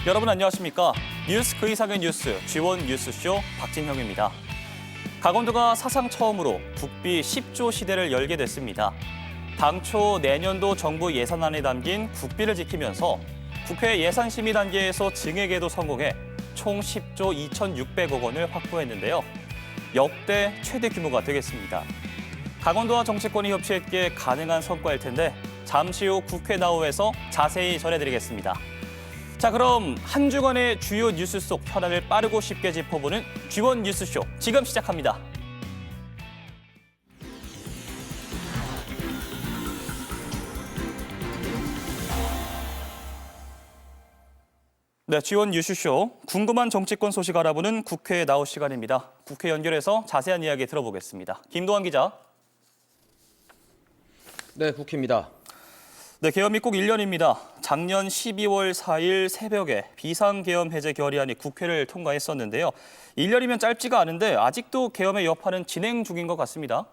여러분 안녕하십니까? 뉴스 그 이상의 뉴스 G1 뉴스쇼 박진형입니다. 강원도가 사상 처음으로 국비 10조 시대를 열게 됐습니다. 당초 내년도 정부 예산안에 담긴 국비를 지키면서 국회 예산심의 단계에서 증액에도 성공해 총 10조 2,600억 원을 확보했는데요. 역대 최대 규모가 되겠습니다. 강원도와 정치권이 협치했기에 가능한 성과일 텐데 잠시 후 국회 나오에서 자세히 전해드리겠습니다. 자, 그럼 한 주간의 주요 뉴스 속 현안을 빠르고 쉽게 짚어보는 G1 뉴스쇼 지금 시작합니다. 네, G1 뉴스쇼 궁금한 정치권 소식 알아보는 국회에 나올 시간입니다. 국회 연결해서 자세한 이야기 들어보겠습니다. 김도환 기자. 네, 국회입니다. 네, 계엄이 꼭 1년입니다. 작년 12월 4일 새벽에 비상계엄 해제 결의안이 국회를 통과했었는데요. 1년이면 짧지가 않은데 아직도 계엄의 여파는 진행 중인 것 같습니다.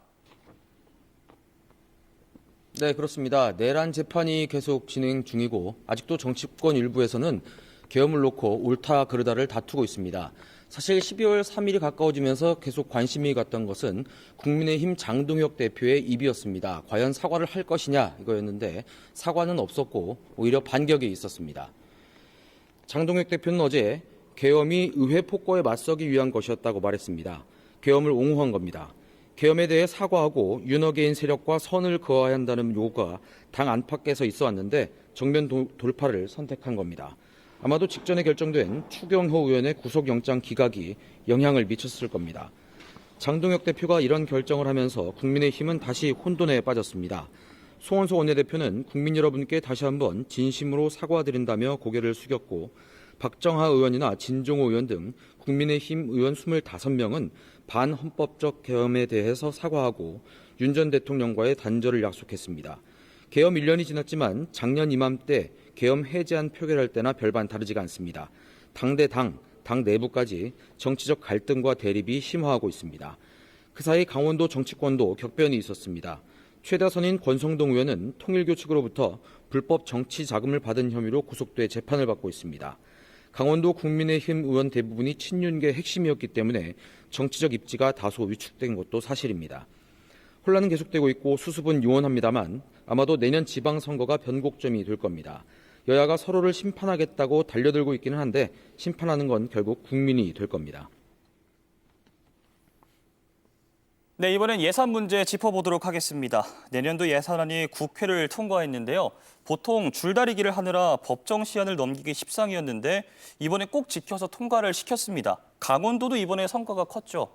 네, 그렇습니다. 내란 재판이 계속 진행 중이고 아직도 정치권 일부에서는 계엄을 놓고 옳다 그르다를 다투고 있습니다. 사실 12월 3일이 가까워지면서 계속 관심이 갔던 것은 국민의힘 장동혁 대표의 입이었습니다. 과연 사과를 할 것이냐 이거였는데 사과는 없었고 오히려 반격이 있었습니다. 장동혁 대표는 어제 계엄이 의회 폭거에 맞서기 위한 것이었다고 말했습니다. 계엄을 옹호한 겁니다. 계엄에 대해 사과하고 윤어게인 세력과 선을 그어야 한다는 요구가 당 안팎에서 있어 왔는데 정면 돌파를 선택한 겁니다. 아마도 직전에 결정된 추경호 의원의 구속영장 기각이 영향을 미쳤을 겁니다. 장동혁 대표가 이런 결정을 하면서 국민의힘은 다시 혼돈에 빠졌습니다. 송원석 원내대표는 국민 여러분께 다시 한번 진심으로 사과드린다며 고개를 숙였고 박정하 의원이나 진종호 의원 등 국민의힘 의원 25명은 반헌법적 계엄에 대해서 사과하고 윤 전 대통령과의 단절을 약속했습니다. 계엄 1년이 지났지만 작년 이맘때 계엄 해제안 표결할 때나 별반 다르지가 않습니다. 당 대 당 내부까지 정치적 갈등과 대립이 심화하고 있습니다. 그 사이 강원도 정치권도 격변이 있었습니다. 최다선인 권성동 의원은 통일교 측으로부터 불법 정치 자금을 받은 혐의로 구속돼 재판을 받고 있습니다. 강원도 국민의힘 의원 대부분이 친윤계 핵심이었기 때문에 정치적 입지가 다소 위축된 것도 사실입니다. 혼란은 계속되고 있고 수습은 요원합니다만 아마도 내년 지방선거가 변곡점이 될 겁니다. 여야가 서로를 심판하겠다고 달려들고 있기는 한데 심판하는 건 결국 국민이 될 겁니다. 네, 이번엔 예산 문제 짚어보도록 하겠습니다. 내년도 예산안이 국회를 통과했는데요. 보통 줄다리기를 하느라 법정 시한을 넘기기 십상이었는데 이번에 꼭 지켜서 통과를 시켰습니다. 강원도도 이번에 성과가 컸죠.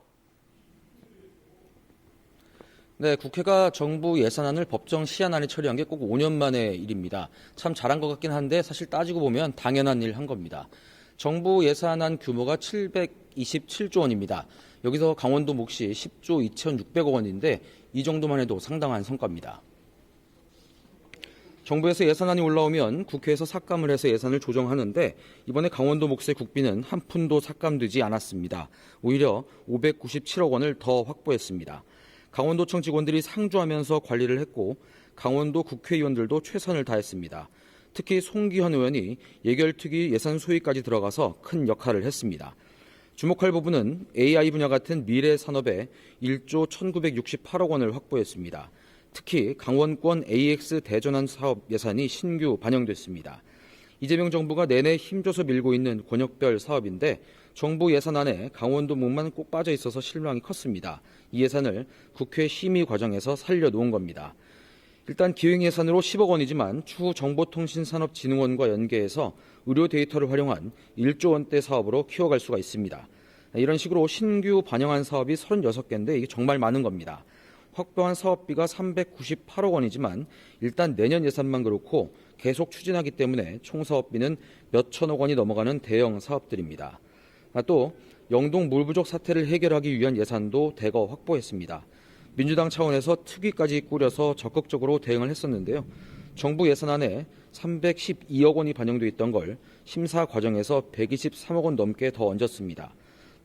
네, 국회가 정부 예산안을 법정 시한 안에 처리한 게 꼭 5년 만의 일입니다. 참 잘한 것 같긴 한데 사실 따지고 보면 당연한 일 한 겁니다. 정부 예산안 규모가 727조 원입니다. 여기서 강원도 몫이 10조 2,600억 원인데 이 정도만 해도 상당한 성과입니다. 정부에서 예산안이 올라오면 국회에서 삭감을 해서 예산을 조정하는데 이번에 강원도 몫의 국비는 한 푼도 삭감되지 않았습니다. 오히려 597억 원을 더 확보했습니다. 강원도청 직원들이 상주하면서 관리를 했고 강원도 국회의원들도 최선을 다했습니다. 특히 송기현 의원이 예결특위 예산 소위까지 들어가서 큰 역할을 했습니다. 주목할 부분은 AI 분야 같은 미래 산업에 1조 1,968억 원을 확보했습니다. 특히 강원권 AX 대전환 사업 예산이 신규 반영됐습니다. 이재명 정부가 내내 힘줘서 밀고 있는 권역별 사업인데 정부 예산안에 강원도 몫만 꼭 빠져 있어서 실망이 컸습니다. 이 예산을 국회 심의 과정에서 살려놓은 겁니다. 일단 기획 예산으로 10억 원이지만 추후 정보통신산업진흥원과 연계해서 의료 데이터를 활용한 1조 원대 사업으로 키워갈 수가 있습니다. 이런 식으로 신규 반영한 사업이 36개인데 이게 정말 많은 겁니다. 확보한 사업비가 398억 원이지만 일단 내년 예산만 그렇고 계속 추진하기 때문에 총 사업비는 몇천억 원이 넘어가는 대형 사업들입니다. 또 영동 물 부족 사태를 해결하기 위한 예산도 대거 확보했습니다. 민주당 차원에서 특위까지 꾸려서 적극적으로 대응을 했었는데요. 정부 예산안에 312억 원이 반영돼 있던 걸 심사 과정에서 123억 원 넘게 더 얹었습니다.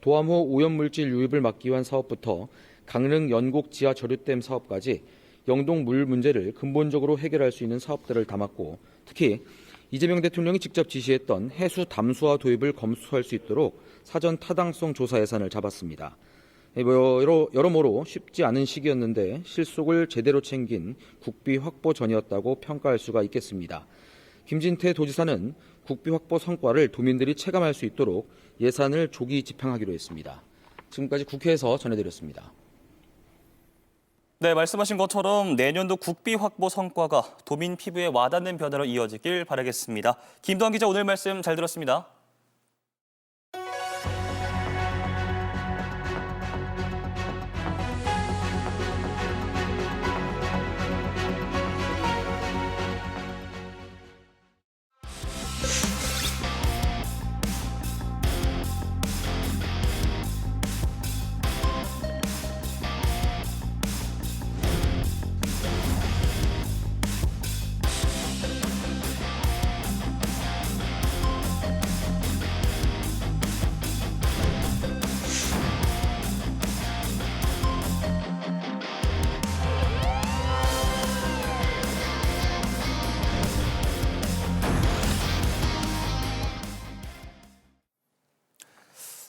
도암호 오염물질 유입을 막기 위한 사업부터 강릉 연곡 지하 저류댐 사업까지 영동 물 문제를 근본적으로 해결할 수 있는 사업들을 담았고 특히 이재명 대통령이 직접 지시했던 해수 담수화 도입을 검수할 수 있도록 사전 타당성 조사 예산을 잡았습니다. 여러모로 쉽지 않은 시기였는데 실속을 제대로 챙긴 국비 확보 전이었다고 평가할 수가 있겠습니다. 김진태 도지사는 국비 확보 성과를 도민들이 체감할 수 있도록 예산을 조기 집행하기로 했습니다. 지금까지 국회에서 전해드렸습니다. 네, 말씀하신 것처럼 내년도 국비 확보 성과가 도민 피부에 와닿는 변화로 이어지길 바라겠습니다. 김도환 기자 오늘 말씀 잘 들었습니다.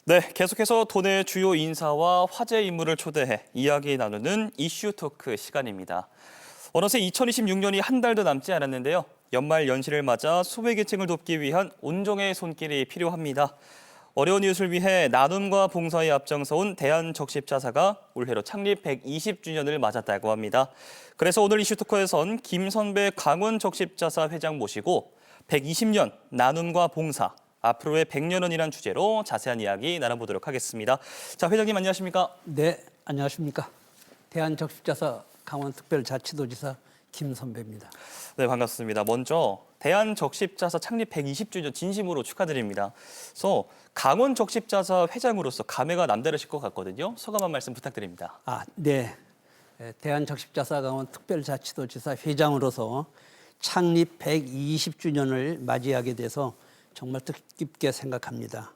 네, 계속해서 도내 주요 인사와 화제 인물을 초대해 이야기 나누는 이슈 토크 시간입니다. 어느새 2026년이 한 달도 남지 않았는데요. 연말 연시를 맞아 소외계층을 돕기 위한 온종의 손길이 필요합니다. 어려운 이웃을 위해 나눔과 봉사에 앞장서온 대한적십자사가 올해로 창립 120주년을 맞았다고 합니다. 그래서 오늘 이슈 토크에선 김선배 강원적십자사 회장 모시고 120년 나눔과 봉사, 앞으로의 100년은이란 주제로 자세한 이야기 나눠보도록 하겠습니다. 자, 회장님 안녕하십니까? 네, 안녕하십니까? 대한적십자사 강원특별자치도지사 김선배입니다. 네, 반갑습니다. 먼저 대한적십자사 창립 120주년 진심으로 축하드립니다. 그래서 강원적십자사 회장으로서 감회가 남다르실 것 같거든요. 소감 한 말씀 부탁드립니다. 네. 대한적십자사 강원특별자치도지사 회장으로서 창립 120주년을 맞이하게 돼서 정말 뜻깊게 생각합니다.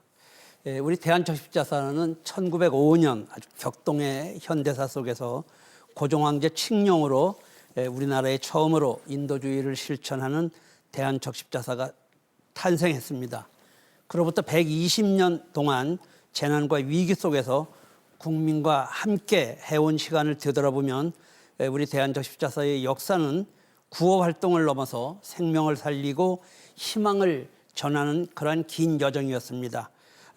우리 대한적십자사는 1905년 아주 격동의 현대사 속에서 고종황제 칙령으로 우리나라에 처음으로 인도주의를 실천하는 대한적십자사가 탄생했습니다. 그로부터 120년 동안 재난과 위기 속에서 국민과 함께 해온 시간을 되돌아보면 우리 대한적십자사의 역사는 구호 활동을 넘어서 생명을 살리고 희망을 전하는 그러한 긴 여정이었습니다.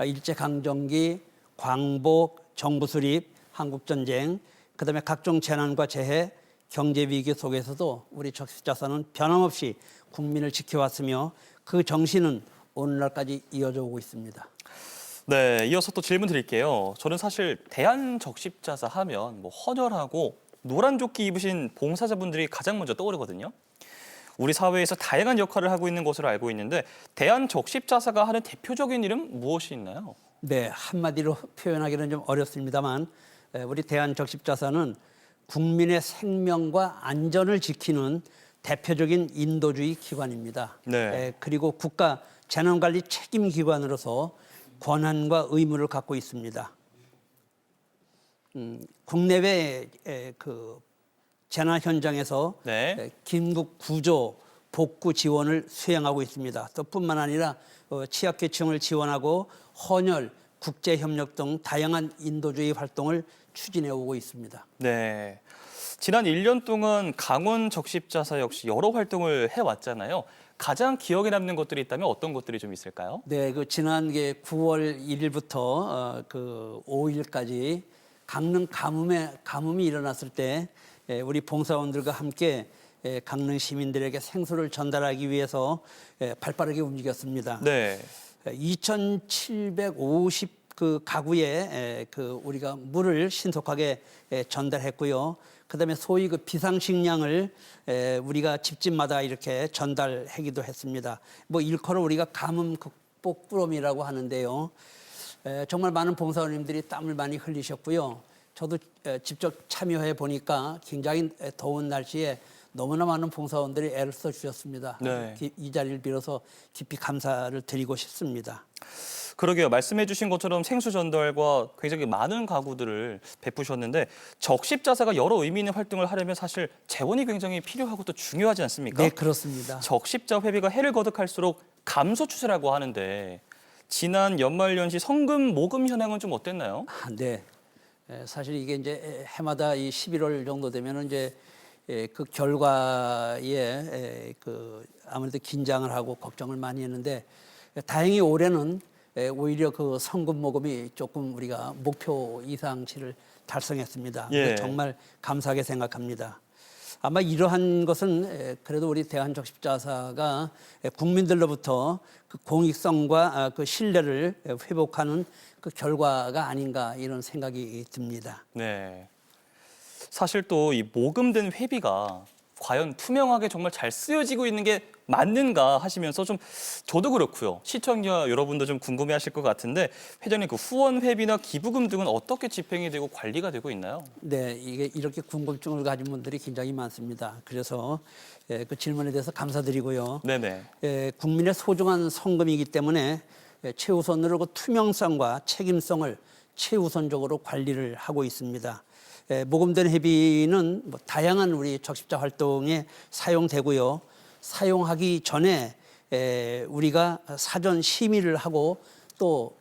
일제강점기, 광복, 정부 수립, 한국전쟁, 그다음에 각종 재난과 재해, 경제위기 속에서도 우리 적십자사는 변함없이 국민을 지켜왔으며 그 정신은 오늘날까지 이어져 오고 있습니다. 네, 이어서 또 질문 드릴게요. 저는 사실 대한적십자사 하면 헌혈하고 노란 조끼 입으신 봉사자분들이 가장 먼저 떠오르거든요. 우리 사회에서 다양한 역할을 하고 있는 것으로 알고 있는데 대한적십자사가 하는 대표적인 일은 무엇이 있나요? 네, 한마디로 표현하기는 좀 어렵습니다만 우리 대한적십자사는 국민의 생명과 안전을 지키는 대표적인 인도주의 기관입니다. 네. 그리고 국가 재난관리 책임기관으로서 권한과 의무를 갖고 있습니다. 국내외 그 재난 현장에서 네. 긴급 구조, 복구 지원을 수행하고 있습니다. 또 뿐만 아니라 취약계층을 지원하고 헌혈, 국제협력 등 다양한 인도주의 활동을 추진해 오고 있습니다. 네. 지난 1년 동안 강원적십자사 역시 여러 활동을 해왔잖아요. 가장 기억에 남는 것들이 있다면 어떤 것들이 좀 있을까요? 네, 그 지난 9월 1일부터 그 5일까지 강릉 가뭄이 일어났을 때 우리 봉사원들과 함께 강릉 시민들에게 생수를 전달하기 위해서 발빠르게 움직였습니다. 네. 2,750 그 가구에 우리가 물을 신속하게 전달했고요. 그다음에 소위 그 비상식량을 우리가 집집마다 이렇게 전달하기도 했습니다. 뭐 일컬어 우리가 가뭄 극복 꾸러미라고 하는데요. 정말 많은 봉사원님들이 땀을 많이 흘리셨고요. 저도 직접 참여해 보니까 굉장히 더운 날씨에 너무나 많은 봉사원들이 애를 써주셨습니다. 네. 이 자리를 빌어서 깊이 감사를 드리고 싶습니다. 그러게요. 말씀해 주신 것처럼 생수 전달과 굉장히 많은 가구들을 베푸셨는데 적십자사가 여러 의미 있는 활동을 하려면 사실 재원이 굉장히 필요하고 또 중요하지 않습니까? 네, 그렇습니다. 적십자 회비가 해를 거듭할수록 감소 추세라고 하는데 지난 연말연시 성금 모금 현황은 좀 어땠나요? 네. 사실 이게 이제 해마다 이 11월 정도 되면은 이제 그 결과에 그 아무래도 긴장을 하고 걱정을 많이 했는데 다행히 올해는 오히려 그 성금 모금이 조금 우리가 목표 이상치를 달성했습니다. 예. 정말 감사하게 생각합니다. 아마 이러한 것은 그래도 우리 대한적십자사가 국민들로부터 그 공익성과 그 신뢰를 회복하는 그 결과가 아닌가 이런 생각이 듭니다. 네. 사실 또 이 모금된 회비가 과연 투명하게 정말 잘 쓰여지고 있는 게 맞는가 하시면서 좀 저도 그렇고요. 시청자 여러분도 좀 궁금해하실 것 같은데 회장님 그 후원 회비나 기부금 등은 어떻게 집행이 되고 관리가 되고 있나요? 네, 이게 이렇게 궁금증을 가진 분들이 굉장히 많습니다. 그래서 그 질문에 대해서 감사드리고요. 네네. 국민의 소중한 성금이기 때문에 최우선으로 그 투명성과 책임성을 최우선적으로 관리를 하고 있습니다. 모금된 회비는 뭐 다양한 우리 적십자 활동에 사용되고요. 사용하기 전에 우리가 사전 심의를 하고 또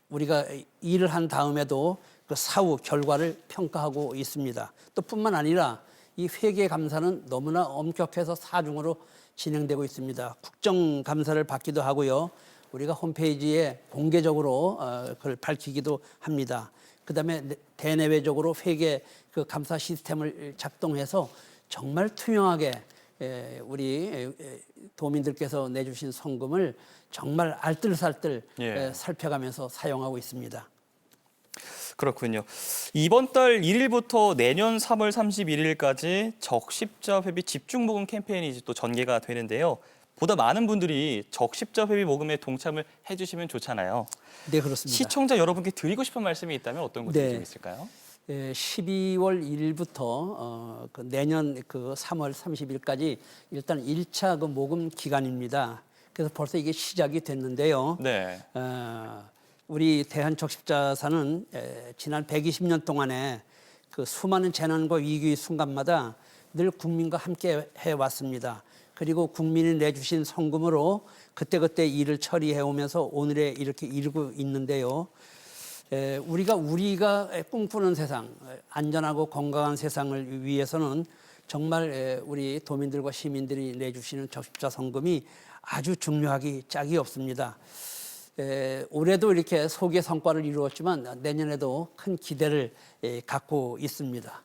우리가 일을 한 다음에도 그 사후 결과를 평가하고 있습니다. 또 뿐만 아니라 이 회계 감사는 너무나 엄격해서 사중으로 진행되고 있습니다. 국정감사를 받기도 하고요. 우리가 홈페이지에 공개적으로 그걸 밝히기도 합니다. 그다음에 대내외적으로 회계 그 감사 시스템을 작동해서 정말 투명하게 우리 도민들께서 내주신 성금을 정말 알뜰살뜰 살펴가면서 사용하고 있습니다. 그렇군요. 이번 달 1일부터 내년 3월 31일까지 적십자 회비 집중 모금 캠페인이 또 전개가 되는데요. 보다 많은 분들이 적십자 회비 모금에 동참을 해주시면 좋잖아요. 네, 그렇습니다. 시청자 여러분께 드리고 싶은 말씀이 있다면 어떤 것이 네. 좀 있을까요? 12월 1일부터 그 내년 그 3월 30일까지 일단 1차 그 모금 기간입니다. 그래서 벌써 이게 시작이 됐는데요. 네. 우리 대한적십자사는 지난 120년 동안에 그 수많은 재난과 위기의 순간마다 늘 국민과 함께 해왔습니다. 그리고 국민이 내주신 성금으로 그때그때 일을 처리해 오면서 오늘에 이렇게 이르고 있는데요. 우리가 꿈꾸는 세상, 안전하고 건강한 세상을 위해서는 정말 우리 도민들과 시민들이 내주시는 적십자 성금이 아주 중요하기 짝이 없습니다. 올해도 이렇게 소기의 성과를 이루었지만 내년에도 큰 기대를 갖고 있습니다.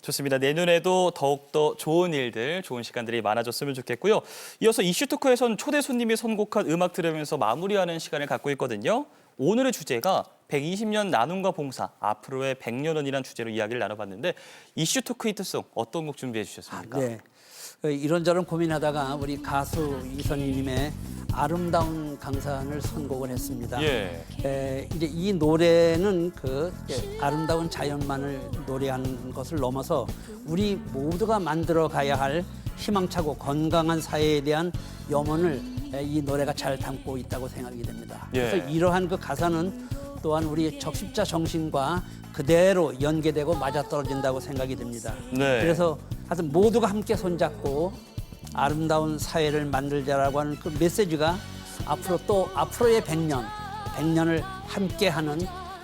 좋습니다. 내년에도 더욱더 좋은 일들, 좋은 시간들이 많아졌으면 좋겠고요. 이어서 이슈토크에선 초대 손님이 선곡한 음악 들으면서 마무리하는 시간을 갖고 있거든요. 오늘의 주제가 120년 나눔과 봉사, 앞으로의 100년원이라는 주제로 이야기를 나눠봤는데 이슈토크 히트송 어떤 곡 준비해 주셨습니까? 네. 이런저런 고민하다가 우리 가수 이선희님의 아름다운 강산을 선곡을 했습니다. 이제 이 노래는 그 아름다운 자연만을 노래하는 것을 넘어서 우리 모두가 만들어 가야 할 희망차고 건강한 사회에 대한 염원을 이 노래가 잘 담고 있다고 생각이 됩니다. 그래서 이러한 그 가사는 또한 우리 적십자 정신과 그대로 연계되고 맞아떨어진다고 생각이 됩니다. 그래서 하여튼 모두가 함께 손잡고 아름다운 사회를 만들자라고 하는 그 메시지가 앞으로 또 앞으로의 100년을 함께하는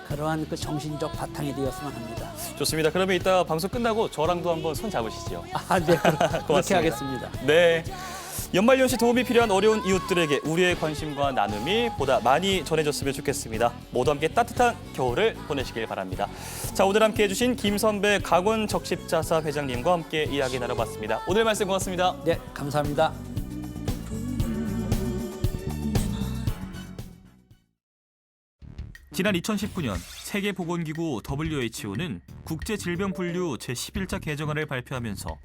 그러한 그 정신적 바탕이 되었으면 합니다. 좋습니다. 그러면 이따 방송 끝나고 저랑도 한번 손 잡으시죠. 네, 그렇게 하겠습니다. 네. 연말연시 도움이 필요한 어려운 이웃들에게 우리의 관심과 나눔이 보다 많이 전해졌으면 좋겠습니다. 모두 함께 따뜻한 겨울을 보내시길 바랍니다. 자, 오늘 함께해 주신 김선배 강원적십자사 회장님과 함께 이야기 나눠봤습니다. 오늘 말씀 고맙습니다. 네, 감사합니다. 지난 2019년 세계보건기구 WHO는 국제질병분류 제11차 개정안을 발표하면서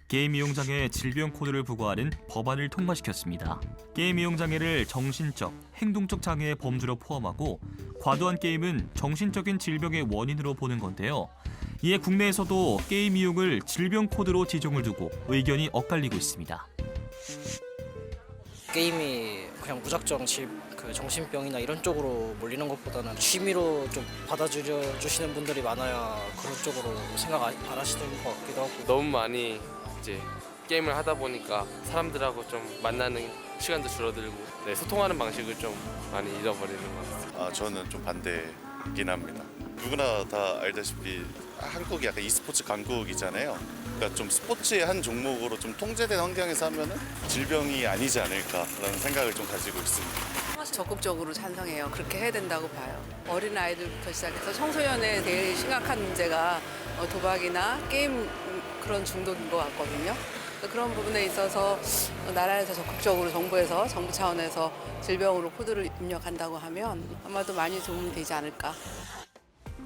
게임 이용장애 질병 코드를 부과하는 법안을 통과시켰습니다. 게임 이용장애를 정신적, 행동적 장애의 범주로 포함하고 과도한 게임은 정신적인 질병의 원인으로 보는 건데요. 이에 국내에서도 게임 이용을 질병 코드로 지정을 두고 의견이 엇갈리고 있습니다. 게임이 그냥 무작정 그 정신병이나 이런 쪽으로 몰리는 것보다는 취미로 좀 받아들여 주시는 분들이 많아야 그런 쪽으로 생각 안 하시는 것 같기도 하고. 너무 많이 이제 게임을 하다 보니까 사람들하고 좀 만나는 시간도 줄어들고 네, 소통하는 방식을 좀 많이 잃어버리는 것 같아요. 저는 좀 반대긴 합니다. 누구나 다 알다시피 한국이 약간 e스포츠 강국이잖아요. 그러니까 좀 스포츠의 한 종목으로 좀 통제된 환경에서 하면은 질병이 아니지 않을까라는 생각을 좀 가지고 있습니다. 적극적으로 찬성해요. 그렇게 해야 된다고 봐요. 어린 아이들부터 시작해서 청소년의 제일 심각한 문제가 도박이나 게임 그런 중독인 것 같거든요. 그런 부분에 있어서 나라에서 적극적으로 정부 차원에서 질병으로 코드를 입력한다고 하면 아마도 많이 도움이 되지 않을까.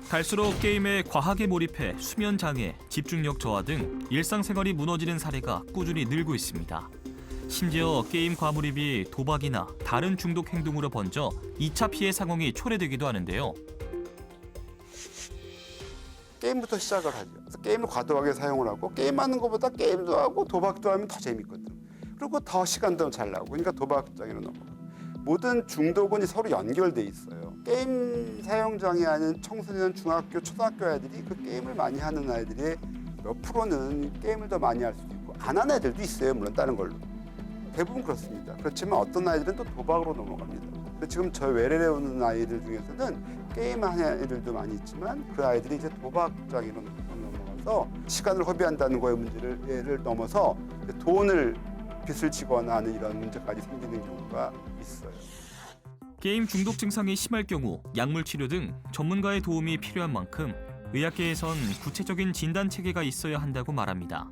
갈수록 게임에 과하게 몰입해 수면 장애, 집중력 저하 등 일상생활이 무너지는 사례가 꾸준히 늘고 있습니다. 심지어 게임 과몰입이 도박이나 다른 중독 행동으로 번져 2차 피해 상황이 초래되기도 하는데요. 게임부터 시작을 하죠. 그래서 게임을 과도하게 사용을 하고 게임하는 것보다 게임도 하고 도박도 하면 더 재밌거든. 그리고 더 시간도 잘 나오고 그러니까 도박장애로 넘어가. 모든 중독은 서로 연결돼 있어요. 게임 사용 장애하는 청소년, 중학교, 초등학교 아이들이 그 게임을 많이 하는 아이들의 몇 프로는 게임을 더 많이 할 수도 있고 안 하는 애들도 있어요. 물론 다른 걸로. 대부분 그렇습니다. 그렇지만 어떤 아이들은 또 도박으로 넘어갑니다. 지금 저 외래에 오는 아이들 중에서는 게임하는 아이들도 많이 있지만 그 아이들이 이제 도박장애로 넘어가서 시간을 허비한다는 거의 문제를 넘어서 돈을 빚을 지거나 하는 이런 문제까지 생기는 경우가 있어요. 게임 중독 증상이 심할 경우 약물 치료 등 전문가의 도움이 필요한 만큼 의학계에선 구체적인 진단 체계가 있어야 한다고 말합니다.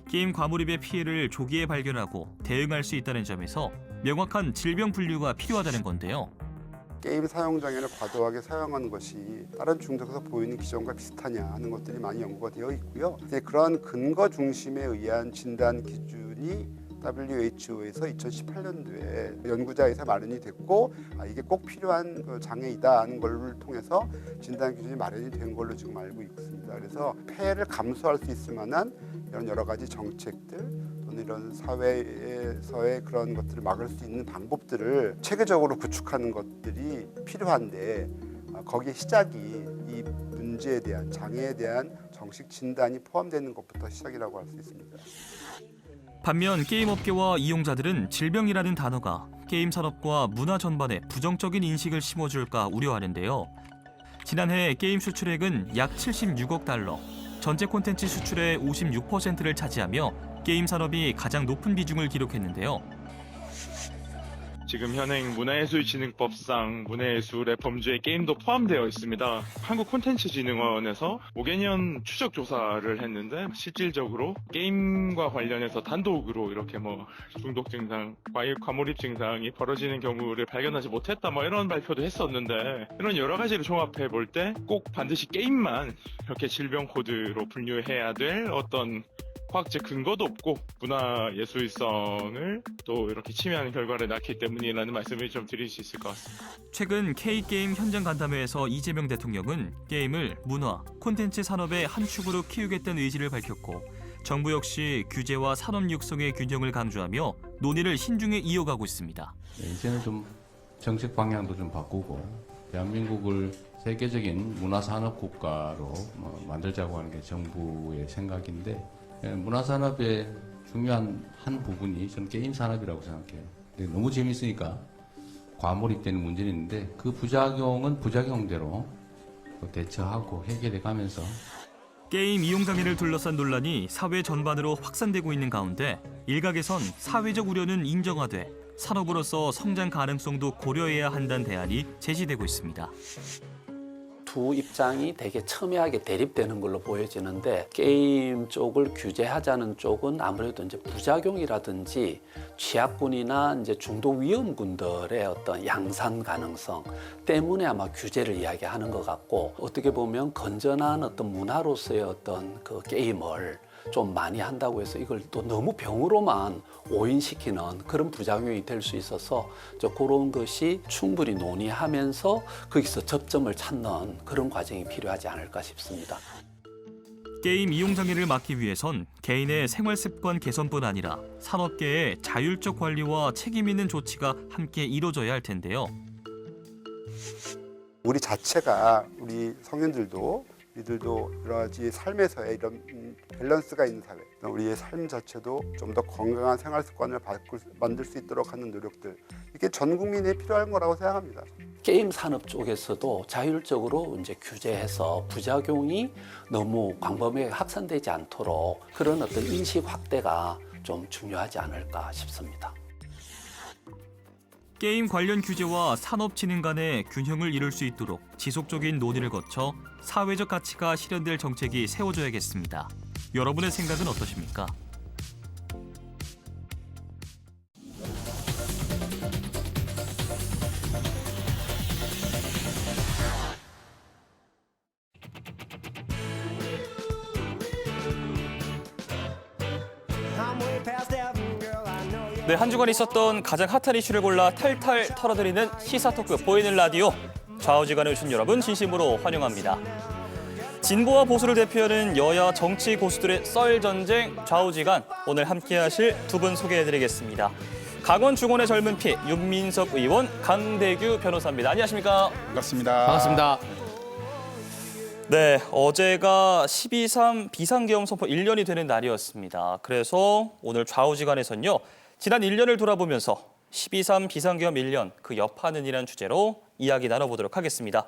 게임 과몰입의 피해를 조기에 발견하고 대응할 수 있다는 점에서 명확한 질병 분류가 필요하다는 건데요. 게임 사용 장애를 과도하게 사용하는 것이 다른 중독에서 보이는 기전과 비슷하냐 하는 것들이 많이 연구가 되어 있고요. 그런 근거 중심에 의한 진단 기준이 WHO에서 2018년도에 연구자에서 마련이 됐고 이게 꼭 필요한 장애이다 하는 걸 통해서 진단 기준이 마련이 된 걸로 지금 알고 있습니다. 그래서 폐해를 감수할 수 있을 만한 이런 여러 가지 정책들 또는 이런 사회에서의 그런 것들을 막을 수 있는 방법들을 체계적으로 구축하는 것들이 필요한데 거기에 시작이 이 문제에 대한 장애에 대한 정식 진단이 포함되는 것부터 시작이라고 할 수 있습니다. 반면 게임 업계와 이용자들은 질병이라는 단어가 게임 산업과 문화 전반에 부정적인 인식을 심어줄까 우려하는데요. 지난해 게임 수출액은 약 76억 달러, 전체 콘텐츠 수출의 56%를 차지하며 게임 산업이 가장 높은 비중을 기록했는데요. 지금 현행 문화예술진흥법상 문화예술의 범주에 게임도 포함되어 있습니다. 한국콘텐츠진흥원에서 5개년 추적 조사를 했는데 실질적으로 게임과 관련해서 단독으로 이렇게 중독 증상, 과몰입 증상이 벌어지는 경우를 발견하지 못했다 이런 발표도 했었는데 이런 여러 가지를 종합해 볼 때 꼭 반드시 게임만 이렇게 질병 코드로 분류해야 될 어떤 과학적 근거도 없고 문화예술성을 또 이렇게 침해하는 결과를 낳기 때문이라는 말씀을 좀 드릴 수 있을 것 같습니다. 최근 K게임 현장 간담회에서 이재명 대통령은 게임을 문화, 콘텐츠 산업의 한 축으로 키우겠다는 의지를 밝혔고 정부 역시 규제와 산업 육성의 균형을 강조하며 논의를 신중히 이어가고 있습니다. 이제는 좀 정책 방향도 좀 바꾸고 대한민국을 세계적인 문화산업 국가로 만들자고 하는 게 정부의 생각인데 문화산업의 중요한 한 부분이 저는 게임 산업이라고 생각해요. 너무 재밌으니까 과몰입되는 문제는 있는데 그 부작용은 부작용대로 대처하고 해결해 가면서 게임 이용 장애를 둘러싼 논란이 사회 전반으로 확산되고 있는 가운데 일각에선 사회적 우려는 인정하되 산업으로서 성장 가능성도 고려해야 한다는 대안이 제시되고 있습니다. 두 입장이 되게 첨예하게 대립되는 걸로 보여지는데 게임 쪽을 규제하자는 쪽은 아무래도 이제 부작용이라든지 취약군이나 이제 중독 위험군들의 어떤 양산 가능성 때문에 아마 규제를 이야기하는 것 같고 어떻게 보면 건전한 어떤 문화로서의 어떤 그 게임을 좀 많이 한다고 해서 이걸 또 너무 병으로만 오인시키는 그런 부작용이 될 수 있어서 그런 것이 충분히 논의하면서 거기서 접점을 찾는 그런 과정이 필요하지 않을까 싶습니다. 게임 이용 장애를 막기 위해선 개인의 생활 습관 개선뿐 아니라 산업계의 자율적 관리와 책임 있는 조치가 함께 이루어져야 할 텐데요. 우리 자체가 우리 성인들도 우리들도 여러 가지 삶에서의 이런 밸런스가 있는 사회, 우리의 삶 자체도 좀 더 건강한 생활 습관을 만들 수 있도록 하는 노력들, 이게 전 국민에 필요한 거라고 생각합니다. 게임 산업 쪽에서도 자율적으로 이제 규제해서 부작용이 너무 광범위하게 확산되지 않도록 그런 어떤 인식 확대가 좀 중요하지 않을까 싶습니다. 게임 관련 규제와 산업진흥 간의 균형을 이룰 수 있도록 지속적인 논의를 거쳐 사회적 가치가 실현될 정책이 세워져야겠습니다. 여러분의 생각은 어떠십니까? 네, 한 주간 있었던 가장 핫한 이슈를 골라 탈탈 털어드리는 시사토크 보이는 라디오. 좌우지간에 오신 여러분 진심으로 환영합니다. 진보와 보수를 대표하는 여야 정치 고수들의 썰 전쟁 좌우지간, 오늘 함께하실 두 분 소개해드리겠습니다. 강원중원의 젊은 피 윤민석 의원, 강대규 변호사입니다. 안녕하십니까? 반갑습니다. 반갑습니다. 네, 어제가 12.3 비상계엄 선포 1년이 되는 날이었습니다. 그래서 오늘 좌우지간에서는요, 지난 1년을 돌아보면서 12.3 비상계엄 1년 그 여파는이라는 주제로 이야기 나눠보도록 하겠습니다.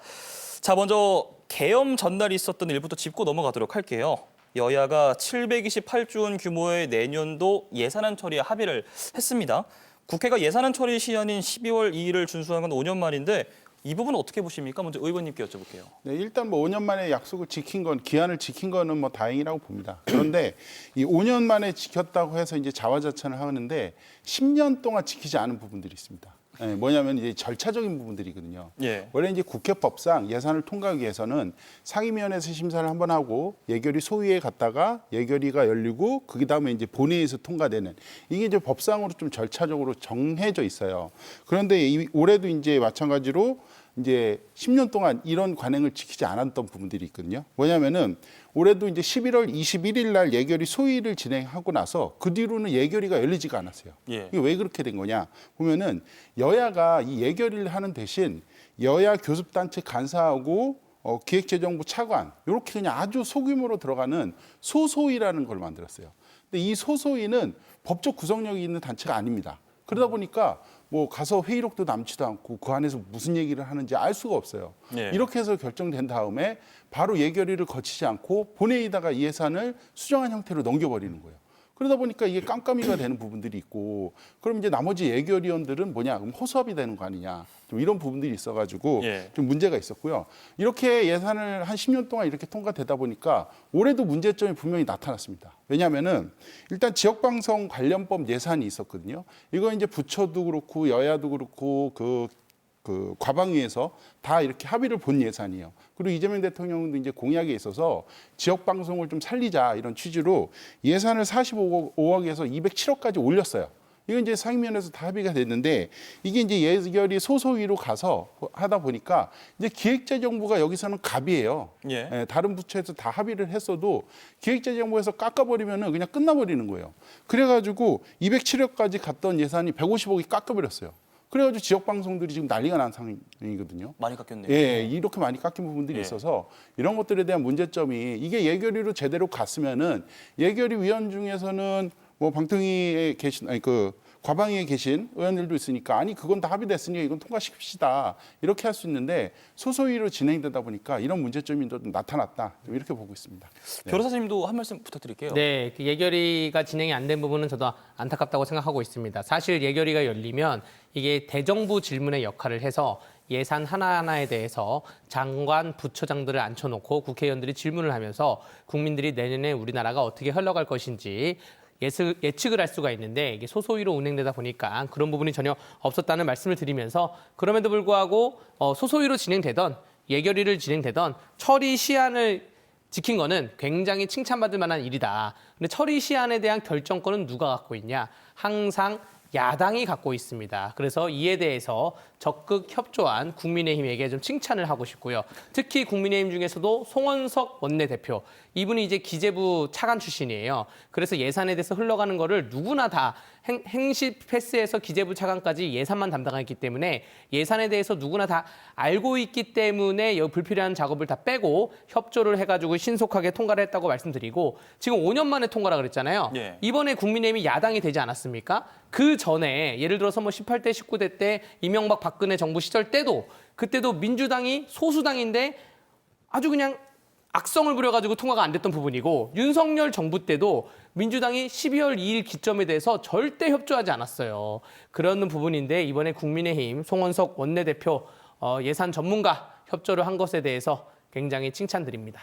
자, 먼저 계엄 전날이 있었던 일부터 짚고 넘어가도록 할게요. 여야가 728조 원 규모의 내년도 예산안 처리에 합의를 했습니다. 국회가 예산안 처리 시한인 12월 2일을 준수한 건 5년 만인데 이 부분 어떻게 보십니까? 먼저 의원님께 여쭤볼게요. 네, 일단 뭐 5년 만에 약속을 지킨 건, 기한을 지킨 거는 뭐 다행이라고 봅니다. 그런데 이 5년 만에 지켰다고 해서 이제 자화자찬을 하는데 10년 동안 지키지 않은 부분들이 있습니다. 네, 뭐냐면 이제 절차적인 부분들이거든요. 예. 원래 이제 국회법상 예산을 통과하기 위해서는 상임위원회에서 심사를 한번 하고 예결위 소위에 갔다가 예결위가 열리고 그 다음에 이제 본회의에서 통과되는, 이게 이제 법상으로 좀 절차적으로 정해져 있어요. 그런데 올해도 이제 마찬가지로 이제 10년 동안 이런 관행을 지키지 않았던 부분들이 있거든요. 뭐냐면은 올해도 이제 11월 21일 날 예결위 소위를 진행하고 나서 그 뒤로는 예결위가 열리지가 않았어요. 예. 이게 왜 그렇게 된 거냐? 보면은 여야가 이 예결위를 하는 대신 여야 교섭단체 간사하고 기획재정부 차관, 이렇게 그냥 아주 소규모로 들어가는 소소위라는 걸 만들었어요. 근데 이 소소위는 법적 구성력이 있는 단체가 아닙니다. 그러다 보니까 뭐 가서 회의록도 남지도 않고 그 안에서 무슨 얘기를 하는지 알 수가 없어요. 네. 이렇게 해서 결정된 다음에 바로 예결위를 거치지 않고 본회의에다가 이 예산을 수정한 형태로 넘겨버리는 거예요. 그러다 보니까 이게 깜깜이가 되는 부분들이 있고, 그럼 이제 나머지 예결위원들은 뭐냐, 그럼 허수아비 되는 거 아니냐, 좀 이런 부분들이 있어가지고 예. 좀 문제가 있었고요. 이렇게 예산을 한 10년 동안 이렇게 통과되다 보니까 올해도 문제점이 분명히 나타났습니다. 왜냐하면은 일단 지역방송 관련법 예산이 있었거든요. 이거 이제 부처도 그렇고 여야도 그렇고 그 과방위에서 다 이렇게 합의를 본 예산이에요. 그리고 이재명 대통령도 이제 공약에 있어서 지역 방송을 좀 살리자 이런 취지로 예산을 45억에서 207억까지 올렸어요. 이건 이제 상임위원회에서 다 합의가 됐는데, 이게 이제 예결위 소소위로 가서 하다 보니까 이제 기획재정부가 여기서는 갑이에요. 예. 예, 다른 부처에서 다 합의를 했어도 기획재정부에서 깎아버리면은 그냥 끝나버리는 거예요. 그래가지고 207억까지 갔던 예산이 150억이 깎아버렸어요. 그래가지고 지역 방송들이 지금 난리가 난 상황이거든요. 많이 깎였네요. 예, 이렇게 많이 깎인 부분들이 예. 있어서 이런 것들에 대한 문제점이, 이게 예결위로 제대로 갔으면은 예결위 위원 중에서는 뭐 방통위에 계신, 아니 그 과방위에 계신 의원들도 있으니까, 아니 그건 다 합의됐으니까 이건 통과시킵시다, 이렇게 할 수 있는데 소소위로 진행되다 보니까 이런 문제점이 좀 나타났다, 좀 이렇게 보고 있습니다. 네. 변호사님도 한 말씀 부탁드릴게요. 네, 그 예결위가 진행이 안 된 부분은 저도 안타깝다고 생각하고 있습니다. 사실 예결위가 열리면 이게 대정부 질문의 역할을 해서 예산 하나하나에 대해서 장관, 부처장들을 앉혀놓고 국회의원들이 질문을 하면서 국민들이 내년에 우리나라가 어떻게 흘러갈 것인지 예측을 할 수가 있는데, 이게 소소위로 운행되다 보니까 그런 부분이 전혀 없었다는 말씀을 드리면서, 그럼에도 불구하고 소소위로 진행되던 예결위를 진행되던 처리 시한을 지킨 거는 굉장히 칭찬받을 만한 일이다. 근데 처리 시한에 대한 결정권은 누가 갖고 있냐? 항상 야당이 갖고 있습니다. 그래서 이에 대해서 적극 협조한 국민의힘에게 좀 칭찬을 하고 싶고요. 특히 국민의힘 중에서도 송원석 원내대표, 이분이 이제 기재부 차관 출신이에요. 그래서 예산에 대해서 흘러가는 거를 누구나 다 행시 패스에서 기재부 차관까지 예산만 담당했기 때문에 예산에 대해서 누구나 다 알고 있기 때문에 불필요한 작업을 다 빼고 협조를 해가지고 신속하게 통과를 했다고 말씀드리고, 지금 5년 만에 통과라 그랬잖아요. 예. 이번에 국민의힘이 야당이 되지 않았습니까? 그 전에 예를 들어서 뭐 18대 19대 때 이명박 박근혜 정부 시절 때도 그때도 민주당이 소수당인데 아주 그냥 악성을 부려가지고 통과가 안 됐던 부분이고, 윤석열 정부 때도 민주당이 12월 2일 기점에 대해서 절대 협조하지 않았어요. 그런 부분인데 이번에 국민의힘 송원석 원내대표 예산 전문가 협조를 한 것에 대해서 굉장히 칭찬드립니다.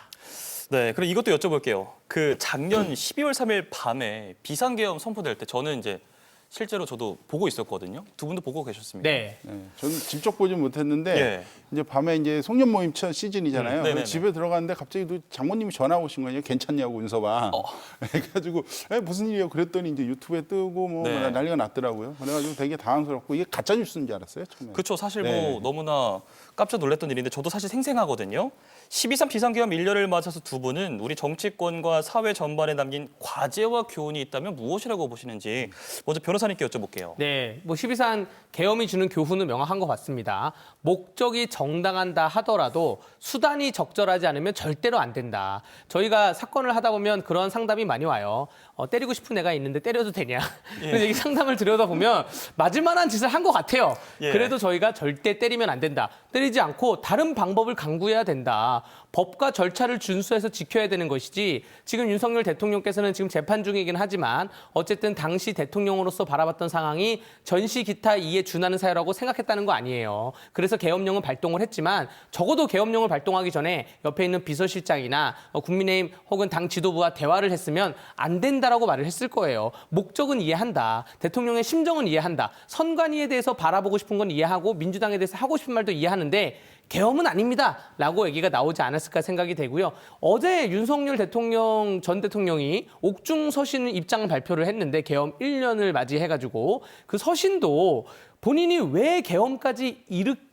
네, 그럼 이것도 여쭤볼게요. 그 작년 12월 3일 밤에 비상계엄 선포될 때 저는 이제 실제로 저도 보고 있었거든요. 두 분도 보고 계셨습니까? 네. 저는 직접 보진 못했는데 예. 이제 밤에 이제 송년 모임 첫 시즌이잖아요. 네네네. 그래서 집에 들어갔는데 갑자기 또 장모님이 전화 오신 거예요. 괜찮냐고 은서방. 그래가지고 무슨 일이에요? 그랬더니 이제 유튜브에 뜨고 뭐 네. 난리가 났더라고요. 그래가지고 되게 당황스럽고 이게 가짜 뉴스인 줄 알았어요 처음에. 그렇죠. 사실 네. 뭐 너무나 깜짝 놀랐던 일인데 저도 사실 생생하거든요. 12.3 비상계엄 1년을 맞아서 두 분은 우리 정치권과 사회 전반에 남긴 과제와 교훈이 있다면 무엇이라고 보시는지 먼저 변호사님께 여쭤볼게요. 네, 뭐 12.3 계엄이 주는 교훈은 명확한 것 같습니다. 목적이 정당한다 하더라도 수단이 적절하지 않으면 절대로 안 된다. 저희가 사건을 하다 보면 그런 상담이 많이 와요. 때리고 싶은 애가 있는데 때려도 되냐? 그래서 얘기 상담을 들여다보면 맞을 만한 짓을 한 것 같아요. 예. 그래도 저희가 절대 때리면 안 된다. 때리지 않고 다른 방법을 강구해야 된다. 법과 절차를 준수해서 지켜야 되는 것이지, 지금 윤석열 대통령께서는 지금 재판 중이긴 하지만 어쨌든 당시 대통령으로서 바라봤던 상황이 전시 기타 이에 준하는 사유라고 생각했다는 거 아니에요. 그래서 계엄령은 발동을 했지만 적어도 계엄령을 발동하기 전에 옆에 있는 비서실장이나 국민의힘 혹은 당 지도부와 대화를 했으면 안 된다라고 말을 했을 거예요. 목적은 이해한다. 대통령의 심정은 이해한다. 선관위에 대해서 바라보고 싶은 건 이해하고 민주당에 대해서 하고 싶은 말도 이해하는데 계엄은 아닙니다 라고 얘기가 나오지 않았을까 생각이 되고요. 어제 윤석열 전 대통령이 옥중 서신 입장 발표를 했는데 계엄 1년을 맞이해가지고 그 서신도 본인이 왜 계엄까지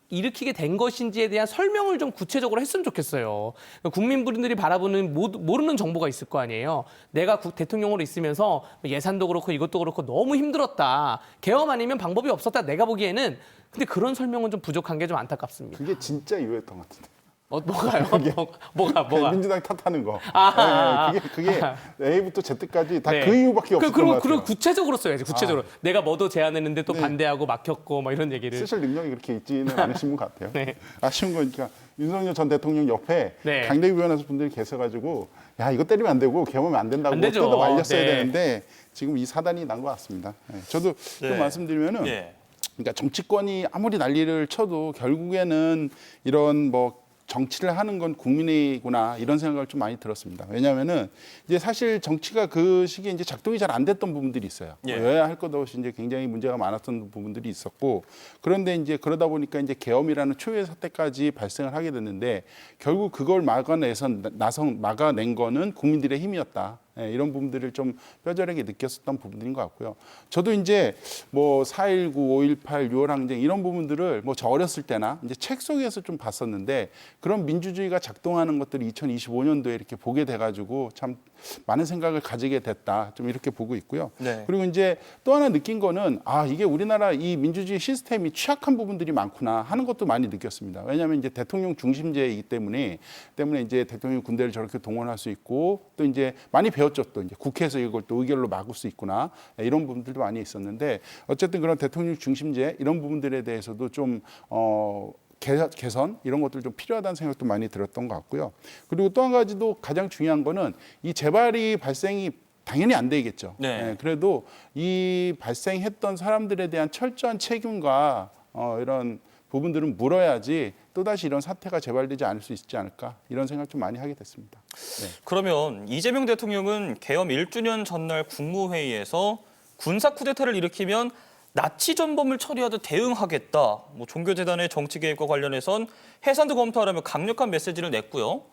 일으키게 된 것인지에 대한 설명을 좀 구체적으로 했으면 좋겠어요. 국민분들이 바라보는 모르는 정보가 있을 거 아니에요. 내가 대통령으로 있으면서 예산도 그렇고 이것도 그렇고 너무 힘들었다. 계엄 아니면 방법이 없었다. 내가 보기에는. 근데 그런 설명은 좀 부족한 게 좀 안타깝습니다. 그게 진짜 이유였던 것 같은데. 뭐가요? 뭐가? 민주당 탓하는 거. 아. 그게 A부터 Z까지 다 그 네. 이유밖에 없었던 것 같아요. 그리고 구체적으로 써야지. 구체적으로. 내가 뭐도 제안했는데 또 네. 반대하고 막혔고 뭐 이런 얘기를. 쓰실 능력이 그렇게 있지는 않으신 것 같아요. 네. 아쉬운 거니까 윤석열 전 대통령 옆에 네. 강대규 변호사 분들이 계셔가지고 야 이거 때리면 안 되고 계엄하면 안 된다고 안 되죠. 뜯어 말렸어야 네. 되는데 지금 이 사단이 난 것 같습니다. 네. 저도 네. 좀 말씀드리면은 예. 그러니까 정치권이 아무리 난리를 쳐도 결국에는 이런 뭐 정치를 하는 건 국민이구나 이런 생각을 좀 많이 들었습니다. 왜냐하면은 이제 사실 정치가 그 시기에 이제 작동이 잘 안 됐던 부분들이 있어요. 예. 여야 할 것 없이 이제 굉장히 문제가 많았던 부분들이 있었고, 그런데 이제 그러다 보니까 이제 계엄이라는 초유의 사태까지 발생을 하게 됐는데 결국 그걸 막아낸 거는 국민들의 힘이었다. 예, 이런 부분들을 좀 뼈저리게 느꼈었던 부분들인 것 같고요. 저도 이제 뭐 4.19, 5.18, 6월 항쟁 이런 부분들을 뭐 저 어렸을 때나 이제 책 속에서 좀 봤었는데 그런 민주주의가 작동하는 것들을 2025년도에 이렇게 보게 돼가지고 참 많은 생각을 가지게 됐다. 좀 이렇게 보고 있고요. 네. 그리고 이제 또 하나 느낀 거는 이게 우리나라 이 민주주의 시스템이 취약한 부분들이 많구나 하는 것도 많이 느꼈습니다. 왜냐하면 이제 대통령 중심제이기 때문에 이제 대통령 군대를 저렇게 동원할 수 있고 또 이제 많이 배웠죠. 또 이제 국회에서 이걸 또 의결로 막을 수 있구나 이런 부분들도 많이 있었는데 어쨌든 그런 대통령 중심제 이런 부분들에 대해서도 좀 개선 이런 것들 좀 필요하다는 생각도 많이 들었던 것 같고요. 그리고 또 한 가지도 가장 중요한 거는 이 재발이 발생이 당연히 안 되겠죠. 네. 예, 그래도 이 발생했던 사람들에 대한 철저한 책임과 이런 부분들은 물어야지 또다시 이런 사태가 재발되지 않을 수 있지 않을까 이런 생각 좀 많이 하게 됐습니다. 네. 그러면 이재명 대통령은 계엄 1주년 전날 국무회의에서 군사 쿠데타를 일으키면 나치 전범을 처리하듯 대응하겠다. 뭐 종교재단의 정치 개입과 관련해선 해산도 검토하라며 강력한 메시지를 냈고요.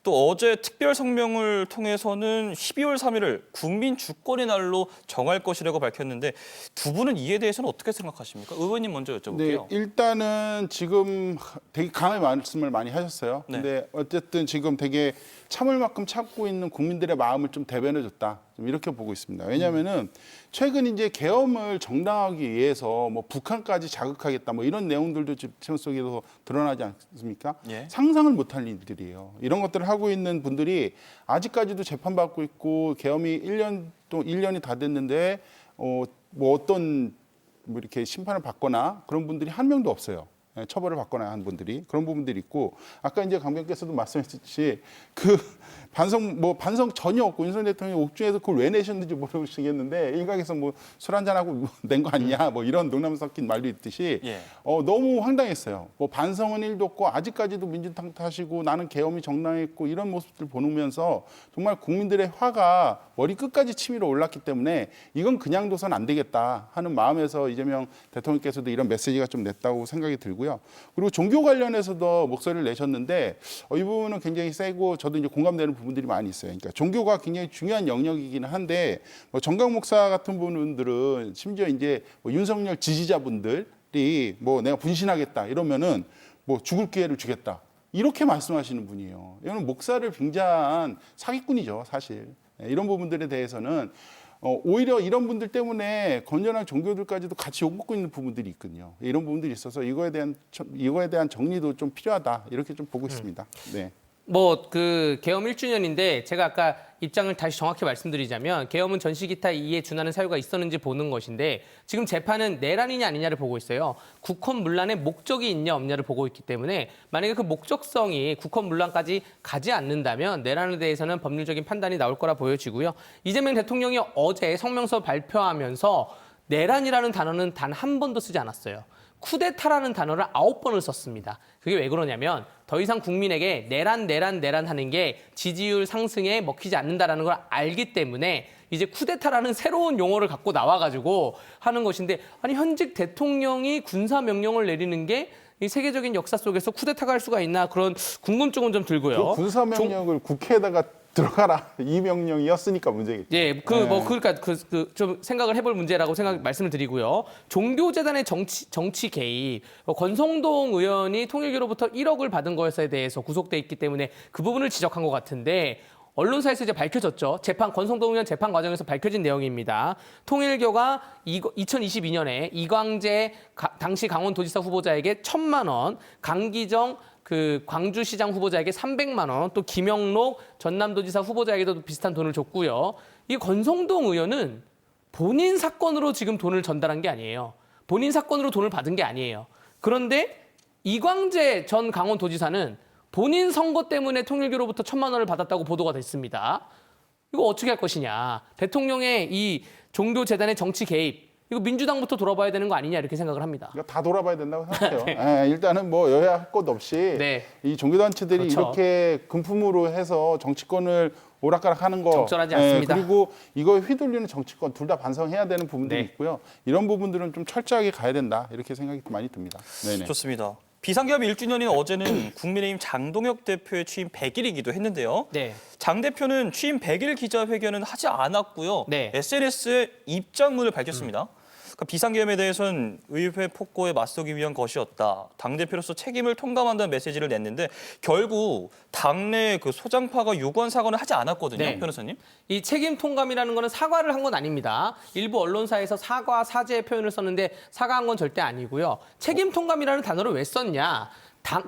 또 어제 특별 성명을 통해서는 12월 3일을 국민 주권의 날로 정할 것이라고 밝혔는데 두 분은 이에 대해서는 어떻게 생각하십니까? 의원님 먼저 여쭤볼게요. 네, 일단은 지금 되게 강하게 말씀을 많이 하셨어요. 네. 근데 어쨌든 지금 되게 참을 만큼 참고 있는 국민들의 마음을 좀 대변해줬다. 좀 이렇게 보고 있습니다. 왜냐하면은 최근 이제 계엄을 정당하기 위해서 뭐 북한까지 자극하겠다 뭐 이런 내용들도 지금 속에서 드러나지 않습니까? 예. 상상을 못할 일들이에요. 이런 것들을 하고 있는 분들이 아직까지도 재판받고 있고 계엄이 1년이 다 됐는데 뭐 어떤 뭐 이렇게 심판을 받거나 그런 분들이 한 명도 없어요. 처벌을 받거나 한 분들이 그런 부분들이 있고 아까 이제 강변께서도 말씀하셨듯이 그 반성 전혀 없고 윤석열 대통령이 옥중에서 그걸 왜 내셨는지 모르시겠는데 일각에서 뭐 술 한잔하고 낸 거 아니냐 뭐 이런 농담 섞인 말도 있듯이 예. 너무 황당했어요. 뭐 반성은 1도 없고 아직까지도 민주당 탓이고 나는 계엄이 정당했고 이런 모습들 보면서 정말 국민들의 화가 머리 끝까지 치밀어 올랐기 때문에 이건 그냥 둬선 안 되겠다 하는 마음에서 이재명 대통령께서도 이런 메시지가 좀 냈다고 생각이 들고요. 그리고 종교 관련해서도 목소리를 내셨는데 이 부분은 굉장히 세고 저도 이제 공감되는 부분들이 많이 있어요. 그러니까 종교가 굉장히 중요한 영역이기는 한데 뭐 정강 목사 같은 분들은 심지어 이제 뭐 윤석열 지지자분들이 뭐 내가 분신하겠다 이러면은 뭐 죽을 기회를 주겠다 이렇게 말씀하시는 분이에요. 이거는 목사를 빙자한 사기꾼이죠, 사실. 이런 부분들에 대해서는 오히려 이런 분들 때문에 건전한 종교들까지도 같이 욕먹고 있는 부분들이 있거든요. 이런 부분들이 있어서 이거에 대한 정리도 좀 필요하다 이렇게 좀 보고 있습니다. 네. 뭐 그 계엄 1주년인데 제가 아까 입장을 다시 정확히 말씀드리자면 계엄은 전시기타 이에 준하는 사유가 있었는지 보는 것인데 지금 재판은 내란이냐 아니냐를 보고 있어요. 국헌 문란의 목적이 있냐 없냐를 보고 있기 때문에 만약에 그 목적성이 국헌 문란까지 가지 않는다면 내란에 대해서는 법률적인 판단이 나올 거라 보여지고요. 이재명 대통령이 어제 성명서 발표하면서 내란이라는 단어는 단 한 번도 쓰지 않았어요. 쿠데타라는 단어를 9번을 썼습니다. 그게 왜 그러냐면 더 이상 국민에게 내란 하는 게 지지율 상승에 먹히지 않는다라는 걸 알기 때문에 이제 쿠데타라는 새로운 용어를 갖고 나와가지고 하는 것인데 아니 현직 대통령이 군사 명령을 내리는 게 이 세계적인 역사 속에서 쿠데타가 할 수가 있나 그런 궁금증은 좀 들고요. 그 군사 명령을 국회에다가 들어가라 이 명령이었으니까 문제겠죠. 예, 그러니까 좀 생각을 해볼 문제라고 말씀을 드리고요. 종교재단의 정치 개입, 권성동 의원이 통일교로부터 1억을 받은 것에 대해서 구속돼 있기 때문에 그 부분을 지적한 것 같은데. 언론사에서 이제 밝혀졌죠. 권성동 의원 재판 과정에서 밝혀진 내용입니다. 통일교가 2022년에 이광재 당시 강원도지사 후보자에게 1,000만 원, 강기정 광주시장 후보자에게 300만 원, 또 김영록 전남도지사 후보자에게도 비슷한 돈을 줬고요. 이 권성동 의원은 본인 사건으로 지금 돈을 전달한 게 아니에요. 본인 사건으로 돈을 받은 게 아니에요. 그런데 이광재 전 강원도지사는 본인 선거 때문에 통일교로부터 1,000만 원을 받았다고 보도가 됐습니다. 이거 어떻게 할 것이냐. 대통령의 이 종교재단의 정치 개입. 이거 민주당부터 돌아봐야 되는 거 아니냐 이렇게 생각을 합니다. 다 돌아봐야 된다고 생각해요. 네, 일단은 뭐 여야 할 것 없이 네. 이 종교단체들이 그렇죠. 이렇게 금품으로 해서 정치권을 오락가락하는 거 적절하지 않습니다. 그리고 이거에 휘둘리는 정치권 둘 다 반성해야 되는 부분들이 네. 있고요. 이런 부분들은 좀 철저하게 가야 된다 이렇게 생각이 많이 듭니다. 네네. 좋습니다. 비상계엄 1주년인 어제는 국민의힘 장동혁 대표의 취임 100일이기도 했는데요. 네. 장 대표는 취임 100일 기자회견은 하지 않았고요. 네. SNS에 입장문을 밝혔습니다. 그러니까 비상계엄에 대해서는 의회 폭거에 맞서기 위한 것이었다. 당대표로서 책임을 통감한다는 메시지를 냈는데 결국 당내 소장파가 요구한 사과는 하지 않았거든요. 네. 변호사님. 이 책임 통감이라는 거는 사과를 한 건 아닙니다. 일부 언론사에서 사과, 사죄의 표현을 썼는데 사과한 건 절대 아니고요. 책임 통감이라는 단어를 왜 썼냐.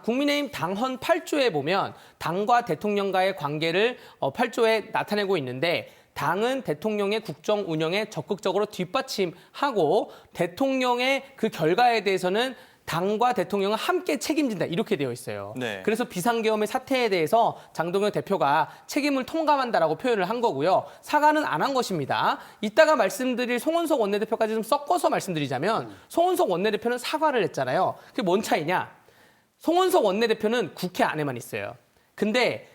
국민의힘 당헌 8조에 보면 당과 대통령과의 관계를 8조에 나타내고 있는데 당은 대통령의 국정 운영에 적극적으로 뒷받침하고 대통령의 그 결과에 대해서는 당과 대통령은 함께 책임진다 이렇게 되어 있어요. 네. 그래서 비상계엄의 사태에 대해서 장동혁 대표가 책임을 통감한다라고 표현을 한 거고요. 사과는 안 한 것입니다. 이따가 말씀드릴 송원석 원내대표까지 좀 섞어서 말씀드리자면 송원석 원내대표는 사과를 했잖아요. 그게 뭔 차이냐? 송원석 원내대표는 국회 안에만 있어요. 근데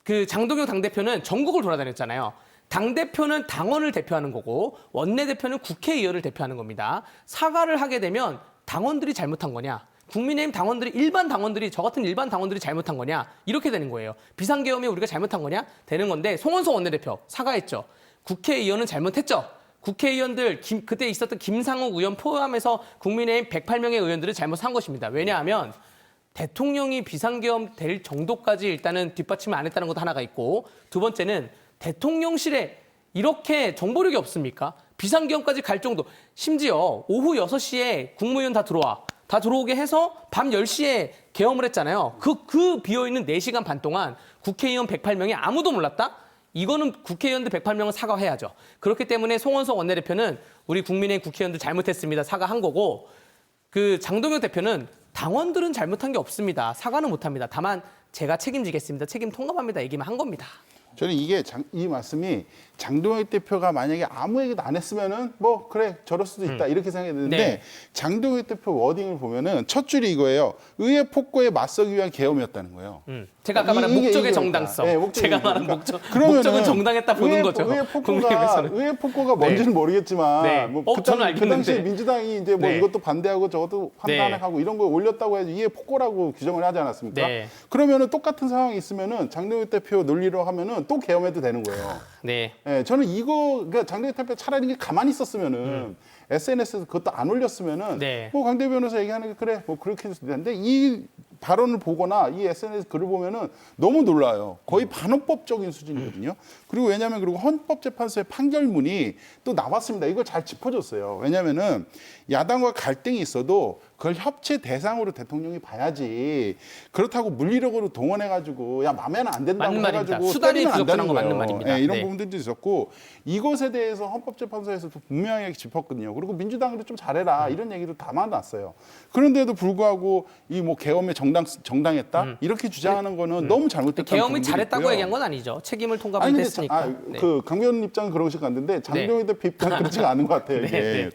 그 장동혁 당대표는 전국을 돌아다녔잖아요. 당대표는 당원을 대표하는 거고 원내대표는 국회의원을 대표하는 겁니다. 사과를 하게 되면 당원들이 잘못한 거냐? 국민의힘 당원들이 저 같은 일반 당원들이 잘못한 거냐? 이렇게 되는 거예요. 비상계엄이 우리가 잘못한 거냐? 되는 건데 송원석 원내대표 사과했죠. 국회의원은 잘못했죠. 국회의원들 그때 있었던 김상욱 의원 포함해서 국민의힘 108명의 의원들은 잘못한 것입니다. 왜냐하면 대통령이 비상계엄 될 정도까지 일단은 뒷받침을 안 했다는 것도 하나가 있고 두 번째는 대통령실에 이렇게 정보력이 없습니까? 비상계엄까지 갈 정도. 심지어 오후 6시에 국무위원 다 들어오게 해서 밤 10시에 계엄을 했잖아요. 그 비어있는 4시간 반 동안 국회의원 108명이 아무도 몰랐다? 이거는 국회의원들 108명은 사과해야죠. 그렇기 때문에 송원석 원내대표는 우리 국민의힘 국회의원들 잘못했습니다. 사과한 거고 그 장동혁 대표는 당원들은 잘못한 게 없습니다. 사과는 못합니다. 다만 제가 책임지겠습니다. 책임 통감합니다. 얘기만 한 겁니다. 저는 이 말씀이 장동혁 대표가 만약에 아무 얘기도 안 했으면은 뭐 그래 저럴 수도 있다 이렇게 생각했는데 네. 장동혁 대표 워딩을 보면은 첫 줄이 이거예요. 의회 폭거에 맞서기 위한 계엄이었다는 거예요. 제가 아까 말한 목적의 정당성. 네, 제가 말한 목적은 정당했다 보는 거죠. 의회 폭거가 뭔지는 모르겠지만 네. 뭐 저는 그 알겠는데. 당시에 민주당이 이제 뭐 네. 이것도 반대하고 저것도 판단하고 이런 거 올렸다고 해서 의회 폭거라고 규정을 하지 않았습니까? 네. 그러면은 똑같은 상황이 있으면은 장동혁 대표 논리로 하면은 또 계엄해도 되는 거예요. 네. 네, 저는 그러니까 장동혁 대표 차라리 이게 가만히 있었으면은 SNS에서 그것도 안 올렸으면은 네. 뭐 강대 변호사 얘기하는 게 그래 뭐 그렇게 해도 되는데 이 발언을 보거나 이 SNS 글을 보면은 너무 놀라요. 거의 반헌법적인 수준이거든요. 그리고 왜냐하면 그리고 헌법재판소의 판결문이 또 나왔습니다. 이걸 잘 짚어줬어요. 왜냐하면은 야당과 갈등이 있어도 그걸 협치 대상으로 대통령이 봐야지 그렇다고 물리력으로 동원해가지고 야 마음에는 안 된다고 맞는 말입니다. 해가지고 수단이 때리면 안 부족한 되는 거 맞는 거예요. 말입니다. 네, 이런 네. 부분들도 있었고 이것에 대해서 헌법재판소에서도 분명하게 짚었거든요. 그리고 민주당도 좀 잘해라 이런 얘기도 담아놨어요. 그런데도 불구하고 이 뭐 계엄에 정당했다 이렇게 주장하는 거는 너무 잘못됐다는 계엄이 부분들이 잘했다고 있고요. 얘기한 건 아니죠. 책임을 아니 통감을 근데 했으니까. 네. 그 강변 입장은 그러실 것 같은데 장동혁 대표 입장은 그렇지가 않은 것 같아요. 이게. 네.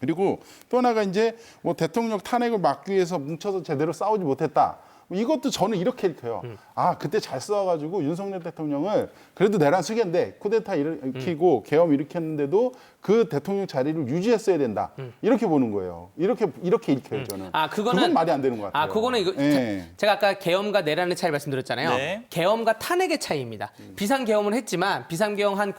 그리고 또 하나가 이제 뭐 대통령 탄핵을 막기 위해서 뭉쳐서 제대로 싸우지 못했다. 이것도 저는 이렇게 읽혀요. 아 그때 잘 싸워가지고 윤석열 대통령을 그래도 내란 수개인데 쿠데타 일으키고 계엄 일으켰는데도 그 대통령 자리를 유지했어야 된다. 이렇게 보는 거예요. 이렇게 읽혀요 저는. 그건 말이 안 되는 것 같아요. 그거는 이거 네. 제가 아까 계엄과 내란의 차이 말씀드렸잖아요. 네. 계엄과 탄핵의 차이입니다. 비상계엄을 했지만 비상계엄 한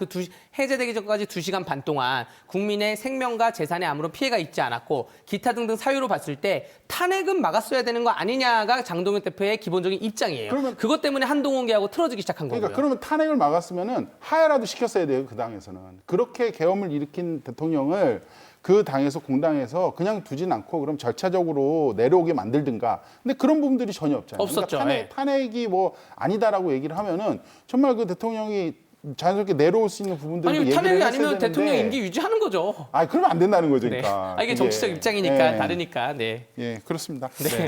해제되기 전까지 2시간 반 동안 국민의 생명과 재산에 아무런 피해가 있지 않았고 기타 등등 사유로 봤을 때 탄핵은 막았어야 되는 거 아니냐가 장동혁 대표의 기본적인 입장이에요. 그것 때문에 한동훈 계하고 틀어지기 시작한 거고요. 그러니까 그러면 탄핵을 막았으면은 하야라도 시켰어야 돼요. 그 당에서는. 그렇게 계엄을 일으킨 대통령을 그 당에서 공당에서 그냥 두진 않고 그럼 절차적으로 내려오게 만들든가. 근데 그런 부분들이 전혀 없잖아요. 없었죠. 그러니까 탄핵이 뭐 아니다라고 얘기를 하면은 정말 그 대통령이 자연스럽게 내려올 수 있는 부분들도 아니 얘기를 탄핵이 했어야 아니면 되는데 대통령 임기 유지하는 거죠. 아, 그러면 안 된다는 거죠, 네. 그러니까. 이게 정치적 입장이니까 네. 다르니까. 네. 예, 그렇습니다. 네.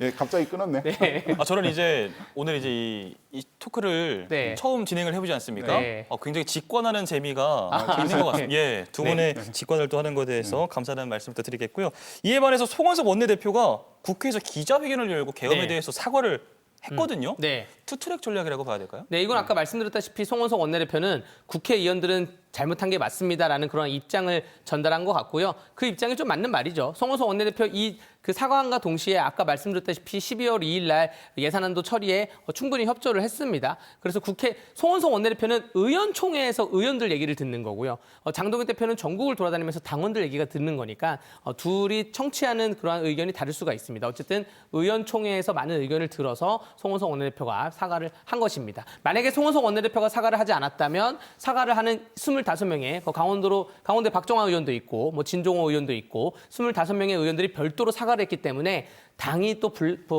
예, 갑자기 끊었네. 네. 저는 이제 오늘 이제 이 토크를 네. 처음 진행을 해보지 않습니까? 네. 굉장히 직관하는 재미가 있는 것 같습니다. 예, 두 분의 직관을 또 하는 것에 대해서 감사하다는 말씀도 드리겠고요. 이에 반해서 송원석 원내대표가 국회에서 기자회견을 열고 계엄에 네. 대해서 사과를 했거든요. 네. 투트랙 전략이라고 봐야 될까요? 네, 이건 아까 말씀드렸다시피 송원석 원내대표는 국회의원들은 잘못한 게 맞습니다라는 그런 입장을 전달한 것 같고요. 그 입장이 좀 맞는 말이죠. 송원석 원내대표 그 사과안과 동시에 아까 말씀드렸다시피 12월 2일 날 예산안도 처리에 충분히 협조를 했습니다. 그래서 송원석 원내대표는 의원총회에서 의원들 얘기를 듣는 거고요. 장동혁 대표는 전국을 돌아다니면서 당원들 얘기가 듣는 거니까 둘이 청취하는 그러한 의견이 다를 수가 있습니다. 어쨌든 의원총회에서 많은 의견을 들어서 송원석 원내대표가 사과를 한 것입니다. 만약에 송원석 원내대표가 사과를 하지 않았다면 사과를 하는 25명의 강원대 박정환 의원도 있고 뭐 진종호 의원도 있고 25명의 의원들이 별도로 사과를 했기 때문에 당이 또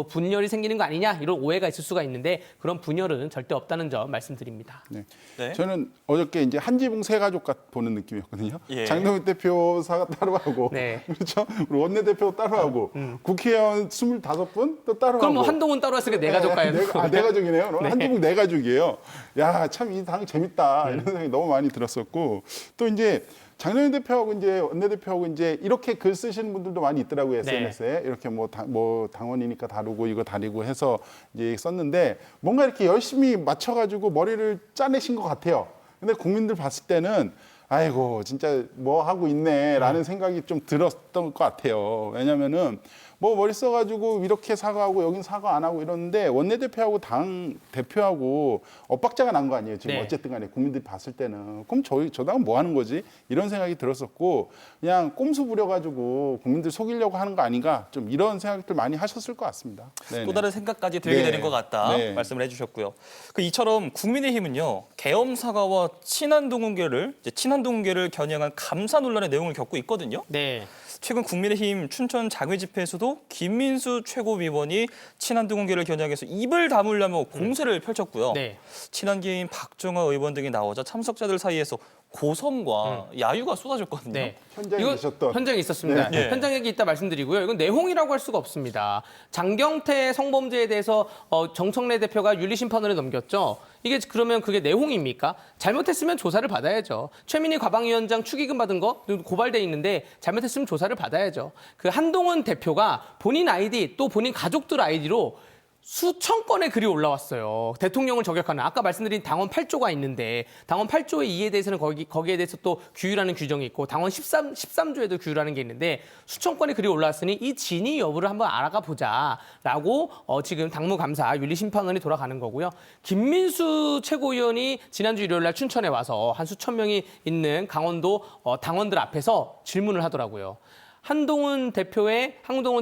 분열이 생기는 거 아니냐 이런 오해가 있을 수가 있는데 그런 분열은 절대 없다는 점 말씀드립니다. 네. 네. 저는 어저께 이제 한지붕 세 가족 보는 느낌이었거든요. 예. 장동혁 대표 사과 따로 하고, 네. 그렇죠. 그리고 원내대표 따로 하고, 국회의원 25분 또 따로 그럼 하고. 뭐 한동훈 따로 했으니까 네 가족 가야 되는 거예요. 네 가족이네요. 네. 한지붕 네 가족이에요. 야, 참 이 당 재밌다 이런 생각이 너무 많이 들었었고, 또 이제. 장동혁 대표하고 이제 원내대표하고 이제 이렇게 글 쓰시는 분들도 많이 있더라고요. SNS에. 이렇게 뭐 당원이니까 다루고 이거 다리고 해서 이제 썼는데 뭔가 이렇게 열심히 맞춰가지고 머리를 짜내신 것 같아요. 근데 국민들 봤을 때는 아이고 진짜 뭐 하고 있네라는 생각이 좀 들었던 것 같아요. 왜냐면은 뭐 머리 써가지고 이렇게 사과하고 여긴 사과 안 하고 이러는데 원내대표하고 당 대표하고 엇박자가 난 거 아니에요. 지금 네. 어쨌든 간에 국민들이 봤을 때는. 그럼 저 당은 뭐 하는 거지? 이런 생각이 들었었고 그냥 꼼수 부려가지고 국민들 속이려고 하는 거 아닌가 좀 이런 생각들 많이 하셨을 것 같습니다. 또 다른 생각까지 들게 네. 되는 것 같다 네. 말씀을 해주셨고요. 이처럼 국민의힘은요 계엄 사과와 친한동계를 겨냥한 감사 논란의 내용을 겪고 있거든요. 네. 최근 국민의힘 춘천 장외 집회에서도 김민수 최고위원이 친한동계를 겨냥해서 입을 다물려며 공세를 펼쳤고요. 네. 친한계인 박정아 의원 등이 나오자 참석자들 사이에서 고성과 야유가 쏟아졌거든요. 네. 현장에 이거 계셨던. 현장에 있었습니다. 네. 현장 얘기 있다 말씀드리고요. 이건 내홍이라고 할 수가 없습니다. 장경태 성범죄에 대해서 정청래 대표가 윤리심판원에 넘겼죠. 이게 그러면 그게 내홍입니까? 잘못했으면 조사를 받아야죠. 최민희 과방위원장 축의금 받은 거 고발돼 있는데 잘못했으면 조사를 받아야죠. 그 한동훈 대표가 본인 아이디 또 본인 가족들 아이디로 수천 건의 글이 올라왔어요. 대통령을 저격하는. 아까 말씀드린 당원 8조가 있는데 당원 8조의 이에 대해서는 거기에 대해서 또 규율하는 규정이 있고 당원 13조에도 규율하는 게 있는데 수천 건의 글이 올라왔으니 이 진위 여부를 한번 알아가 보자라고 지금 당무감사 윤리심판원이 돌아가는 거고요. 김민수 최고위원이 지난주 일요일 날 춘천에 와서 한 수천 명이 있는 강원도 당원들 앞에서 질문을 하더라고요. 한동훈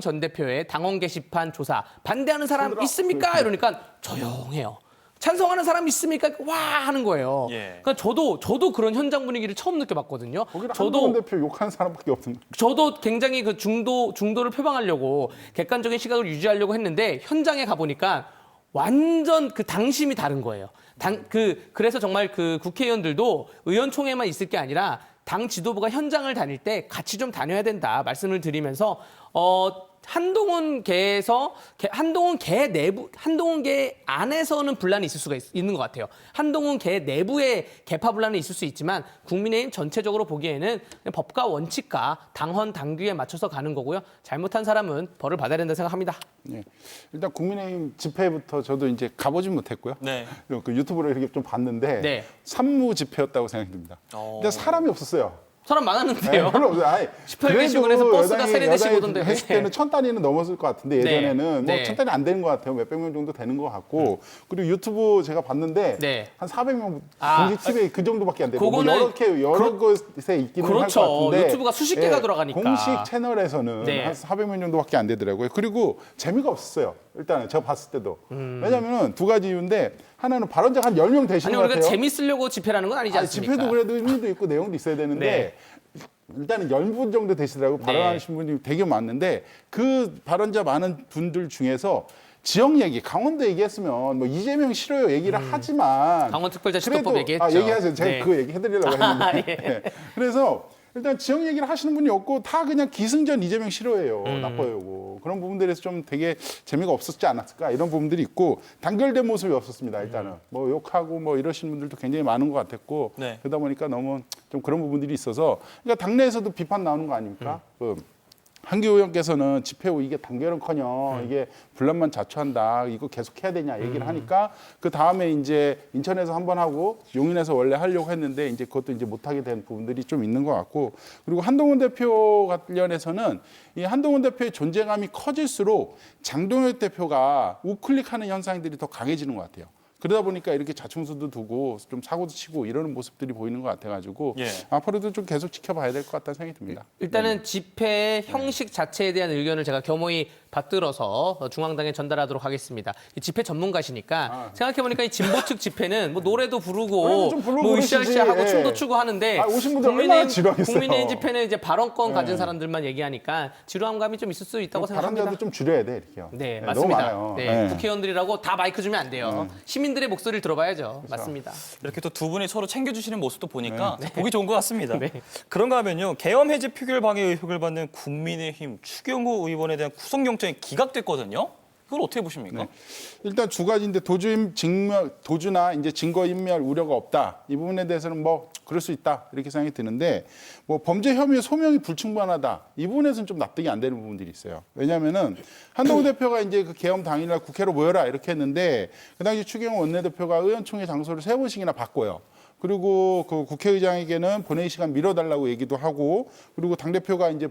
전 대표의 당원 게시판 조사 반대하는 사람 있습니까? 이러니까 조용해요. 찬성하는 사람 있습니까? 와 하는 거예요. 예. 그러니까 저도 그런 현장 분위기를 처음 느껴봤거든요. 거기는 한동훈 대표 욕하는 사람밖에 없는. 저도 굉장히 그 중도를 표방하려고 객관적인 시각을 유지하려고 했는데 현장에 가 보니까 완전 그 당심이 다른 거예요. 그래서 정말 그 국회의원들도 의원총회만 있을 게 아니라 당 지도부가 현장을 다닐 때 같이 좀 다녀야 된다 말씀을 드리면서 한동훈 계 안에서는 분란이 있을 수가 있는 것 같아요. 한동훈 계 내부의 계파 분란이 있을 수 있지만 국민의힘 전체적으로 보기에는 법과 원칙과 당헌 당규에 맞춰서 가는 거고요. 잘못한 사람은 벌을 받아야 된다 생각합니다. 네. 일단 국민의힘 집회부터 저도 이제 가보진 못했고요. 네. 그 유튜브로 이렇게 좀 봤는데 네. 산무 집회였다고 생각이 듭니다. 근데 사람이 없었어요. 사람 많았는데요. 네, 별로 없어요. 아니, 18개시군에서 버스가 세네 대씩 여당이 오던데. 했을 때는 1,000단위는 넘었을 것 같은데 예전에는 네. 뭐 1,000단위 안 되는 것 같아요. 몇백 명 정도 되는 것 같고 그리고 유튜브 제가 봤는데 네. 한 400명 공식 TV에 그 정도밖에 안 되고 뭐 그거는 여러 곳에 있기는 할 그렇죠. 것 같은데 유튜브가 수십 개가 돌아가니까. 공식 채널에서는 네. 한 400명 정도밖에 안 되더라고요. 그리고 재미가 없었어요. 일단은 제가 봤을 때도. 왜냐하면 두 가지 이유인데 하나는 발언자가 한 10명 되시는 것 아니 우리가 같아요. 재밌으려고 집회라는 건 아니지 않습니까? 집회도 그래도 의미도 있고 내용도 있어야 되는데 일단은 10분 정도 되시더라고요. 발언하신 분이 되게 많은데 그 발언자 많은 분들 중에서 지역 얘기, 강원도 얘기했으면 뭐 이재명 싫어요 얘기를 하지만 강원특별자치도법 얘기했죠. 얘기하세요. 제가 그 얘기 해드리려고 했는데 예. 그래서 일단 지역 얘기를 하시는 분이 없고 다 그냥 기승전 이재명 싫어해요. 나빠요. 그런 부분들에서 좀 되게 재미가 없었지 않았을까 이런 부분들이 있고 단결된 모습이 없었습니다. 일단은 뭐 욕하고 뭐 이러시는 분들도 굉장히 많은 것 같았고 네. 그러다 보니까 너무 좀 그런 부분들이 있어서 그러니까 당내에서도 비판 나오는 거 아닙니까? 한기호 의원께서는 집회 후 이게 단결은커녕 이게 분란만 자초한다. 이거 계속 해야 되냐 얘기를 하니까 그 다음에 이제 인천에서 한번 하고 용인에서 원래 하려고 했는데 이제 그것도 이제 못하게 된 부분들이 좀 있는 것 같고 그리고 한동훈 대표 관련해서는 이 한동훈 대표의 존재감이 커질수록 장동혁 대표가 우클릭하는 현상들이 더 강해지는 것 같아요. 그러다 보니까 이렇게 자충수도 두고 좀 사고도 치고 이러는 모습들이 보이는 것 같아가지고 앞으로도 좀 계속 지켜봐야 될 것 같다는 생각이 듭니다. 일단은 집회 형식 자체에 대한 의견을 제가 겸허히 받들어서 중앙당에 전달하도록 하겠습니다. 이 집회 전문가시니까 생각해보니까 이 진보 측 집회는 뭐 노래도 부르고 뭐 으쌰으쌰하고 춤도 추고 하는데 오신 분들 얼마나 지루하겠어요. 국민의힘 집회는 이제 발언권 가진 사람들만 얘기하니까 지루한 감이 좀 있을 수 있다고 생각합니다. 발언자도 좀 줄여야 돼 이렇게요. 네, 너무 맞습니다. 많아요. 네, 국회의원들이라고 다 마이크 주면 안 돼요. 시민들의 목소리를 들어봐야죠. 그렇죠. 맞습니다. 이렇게 또 두 분이 서로 챙겨주시는 모습도 보니까 보기 좋은 것 같습니다. 네. 그런가 하면요. 계엄 해제 표결 방해 의혹을 받는 국민의힘 추경호 의원에 대한 구속영장이 기각됐거든요. 그걸 어떻게 보십니까? 일단 두 가지인데 도주나 이제 증거인멸 우려가 없다. 이 부분에 대해서는 뭐 그럴 수 있다 이렇게 생각이 드는데 뭐 범죄 혐의의 소명이 불충분하다. 이 부분에서는 좀 납득이 안 되는 부분들이 있어요. 왜냐하면은 한동훈 대표가 이제 그 계엄 당일날 국회로 모여라 이렇게 했는데 그 당시 추경호 원내대표가 의원총회 장소를 3번씩이나 바꿔요. 그리고 그 국회의장에게는 본회의 시간 미뤄달라고 얘기도 하고, 그리고 당대표가 이제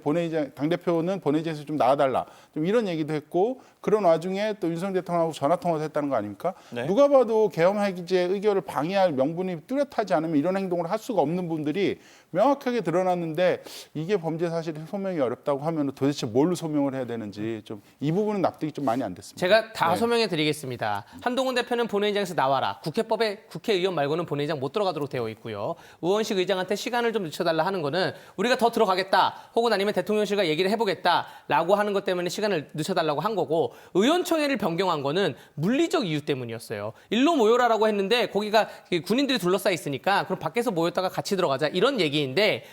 당대표는 본회의장에서 좀 나와달라, 좀 이런 얘기도 했고, 그런 와중에 또 윤석열 대통령하고 전화 통화도 했다는 거 아닙니까? 네. 누가 봐도 계엄해제 의결을 방해할 명분이 뚜렷하지 않으면 이런 행동을 할 수가 없는 분들이 명확하게 드러났는데, 이게 범죄 사실이 소명이 어렵다고 하면 도대체 뭘로 소명을 해야 되는지 좀 이 부분은 납득이 좀 많이 안 됐습니다. 제가 다 네. 소명해 드리겠습니다. 한동훈 대표는 본회의장에서 나와라. 국회법에 국회의원 말고는 본회의장 못 들어가도록 되어 있고요. 의원식 의장한테 시간을 좀 늦춰달라 하는 거는 우리가 더 들어가겠다, 혹은 아니면 대통령실과 얘기를 해보겠다라고 하는 것 때문에 시간을 늦춰달라고 한 거고, 의원총회를 변경한 거는 물리적 이유 때문이었어요. 일로 모여라라고 했는데 거기가 군인들이 둘러싸여 있으니까 그럼 밖에서 모였다가 같이 들어가자, 이런 얘기인데,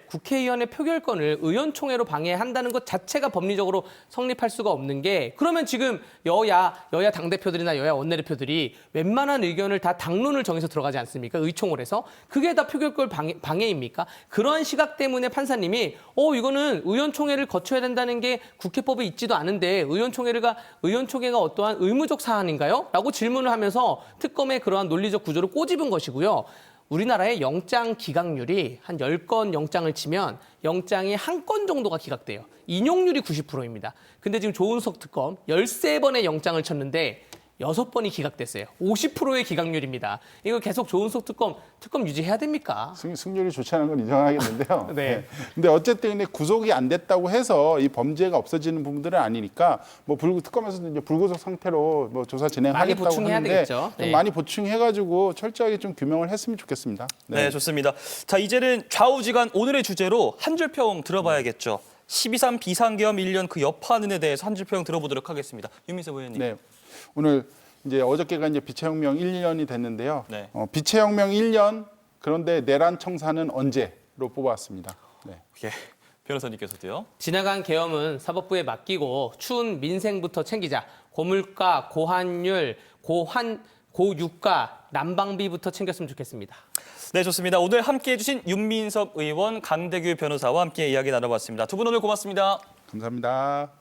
국회의원의 표결권을 의원총회로 방해한다는 것 자체가 법리적으로 성립할 수가 없는 게, 그러면 지금 여야 당대표들이나 여야 원내대표들이 웬만한 의견을 다 당론을 정해서 들어가지 않습니까? 의총을 해서. 그게 다 표결권 방해입니까? 그러한 시각 때문에 판사님이 이거는 의원총회를 거쳐야 된다는 게 국회법에 있지도 않은데 의원총회가 어떠한 의무적 사안인가요? 라고 질문을 하면서 특검의 그러한 논리적 구조를 꼬집은 것이고요. 우리나라의 영장 기각률이 한 10건 영장을 치면 영장이 한 건 정도가 기각돼요. 인용률이 90%입니다. 근데 지금 조은석 특검 13번의 영장을 쳤는데 6번이 기각됐어요. 50%의 기각률입니다. 이거 계속 조은석 특검 유지해야 됩니까? 승률이 좋지 않은 건 인정하겠는데요. 네. 근데 어쨌든 구속이 안 됐다고 해서 이 범죄가 없어지는 부분들은 아니니까, 특검에서도 이제 불구속 상태로 조사 진행하겠다고 많이 보충해야 하는데 되겠죠. 네. 좀 많이 보충해가지고 철저하게 좀 규명을 했으면 좋겠습니다. 네, 좋습니다. 자, 이제는 좌우지간 오늘의 주제로 한 줄 평 들어봐야겠죠. 12.3 비상계엄 1년 그 여파는에 대해서 한 줄 평 들어보도록 하겠습니다. 윤미세 의원님. 네. 오늘 이제 어저께가 이제 빛의 혁명 1년이 됐는데요. 네. 빛의 혁명 1년, 그런데 내란 청사는 언제로 뽑아왔습니다. 네. 예, 변호사님께서도요. 지나간 계엄은 사법부에 맡기고 추운 민생부터 챙기자. 고물가, 고환율, 고유가, 난방비부터 챙겼으면 좋겠습니다. 네, 좋습니다. 오늘 함께해 주신 윤민석 의원, 강대규 변호사와 함께 이야기 나눠봤습니다. 두 분 오늘 고맙습니다. 감사합니다.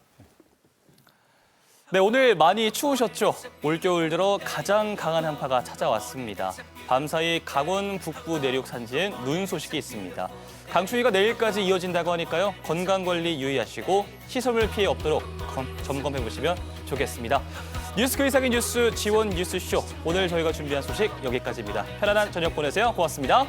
네, 오늘 많이 추우셨죠? 올겨울 들어 가장 강한 한파가 찾아왔습니다. 밤사이 강원 북부 내륙 산지엔 눈 소식이 있습니다. 강추위가 내일까지 이어진다고 하니까요. 건강관리 유의하시고 시설물 피해 없도록 점검해보시면 좋겠습니다. 뉴스 그 이상의 뉴스 지원 뉴스쇼. 오늘 저희가 준비한 소식 여기까지입니다. 편안한 저녁 보내세요. 고맙습니다.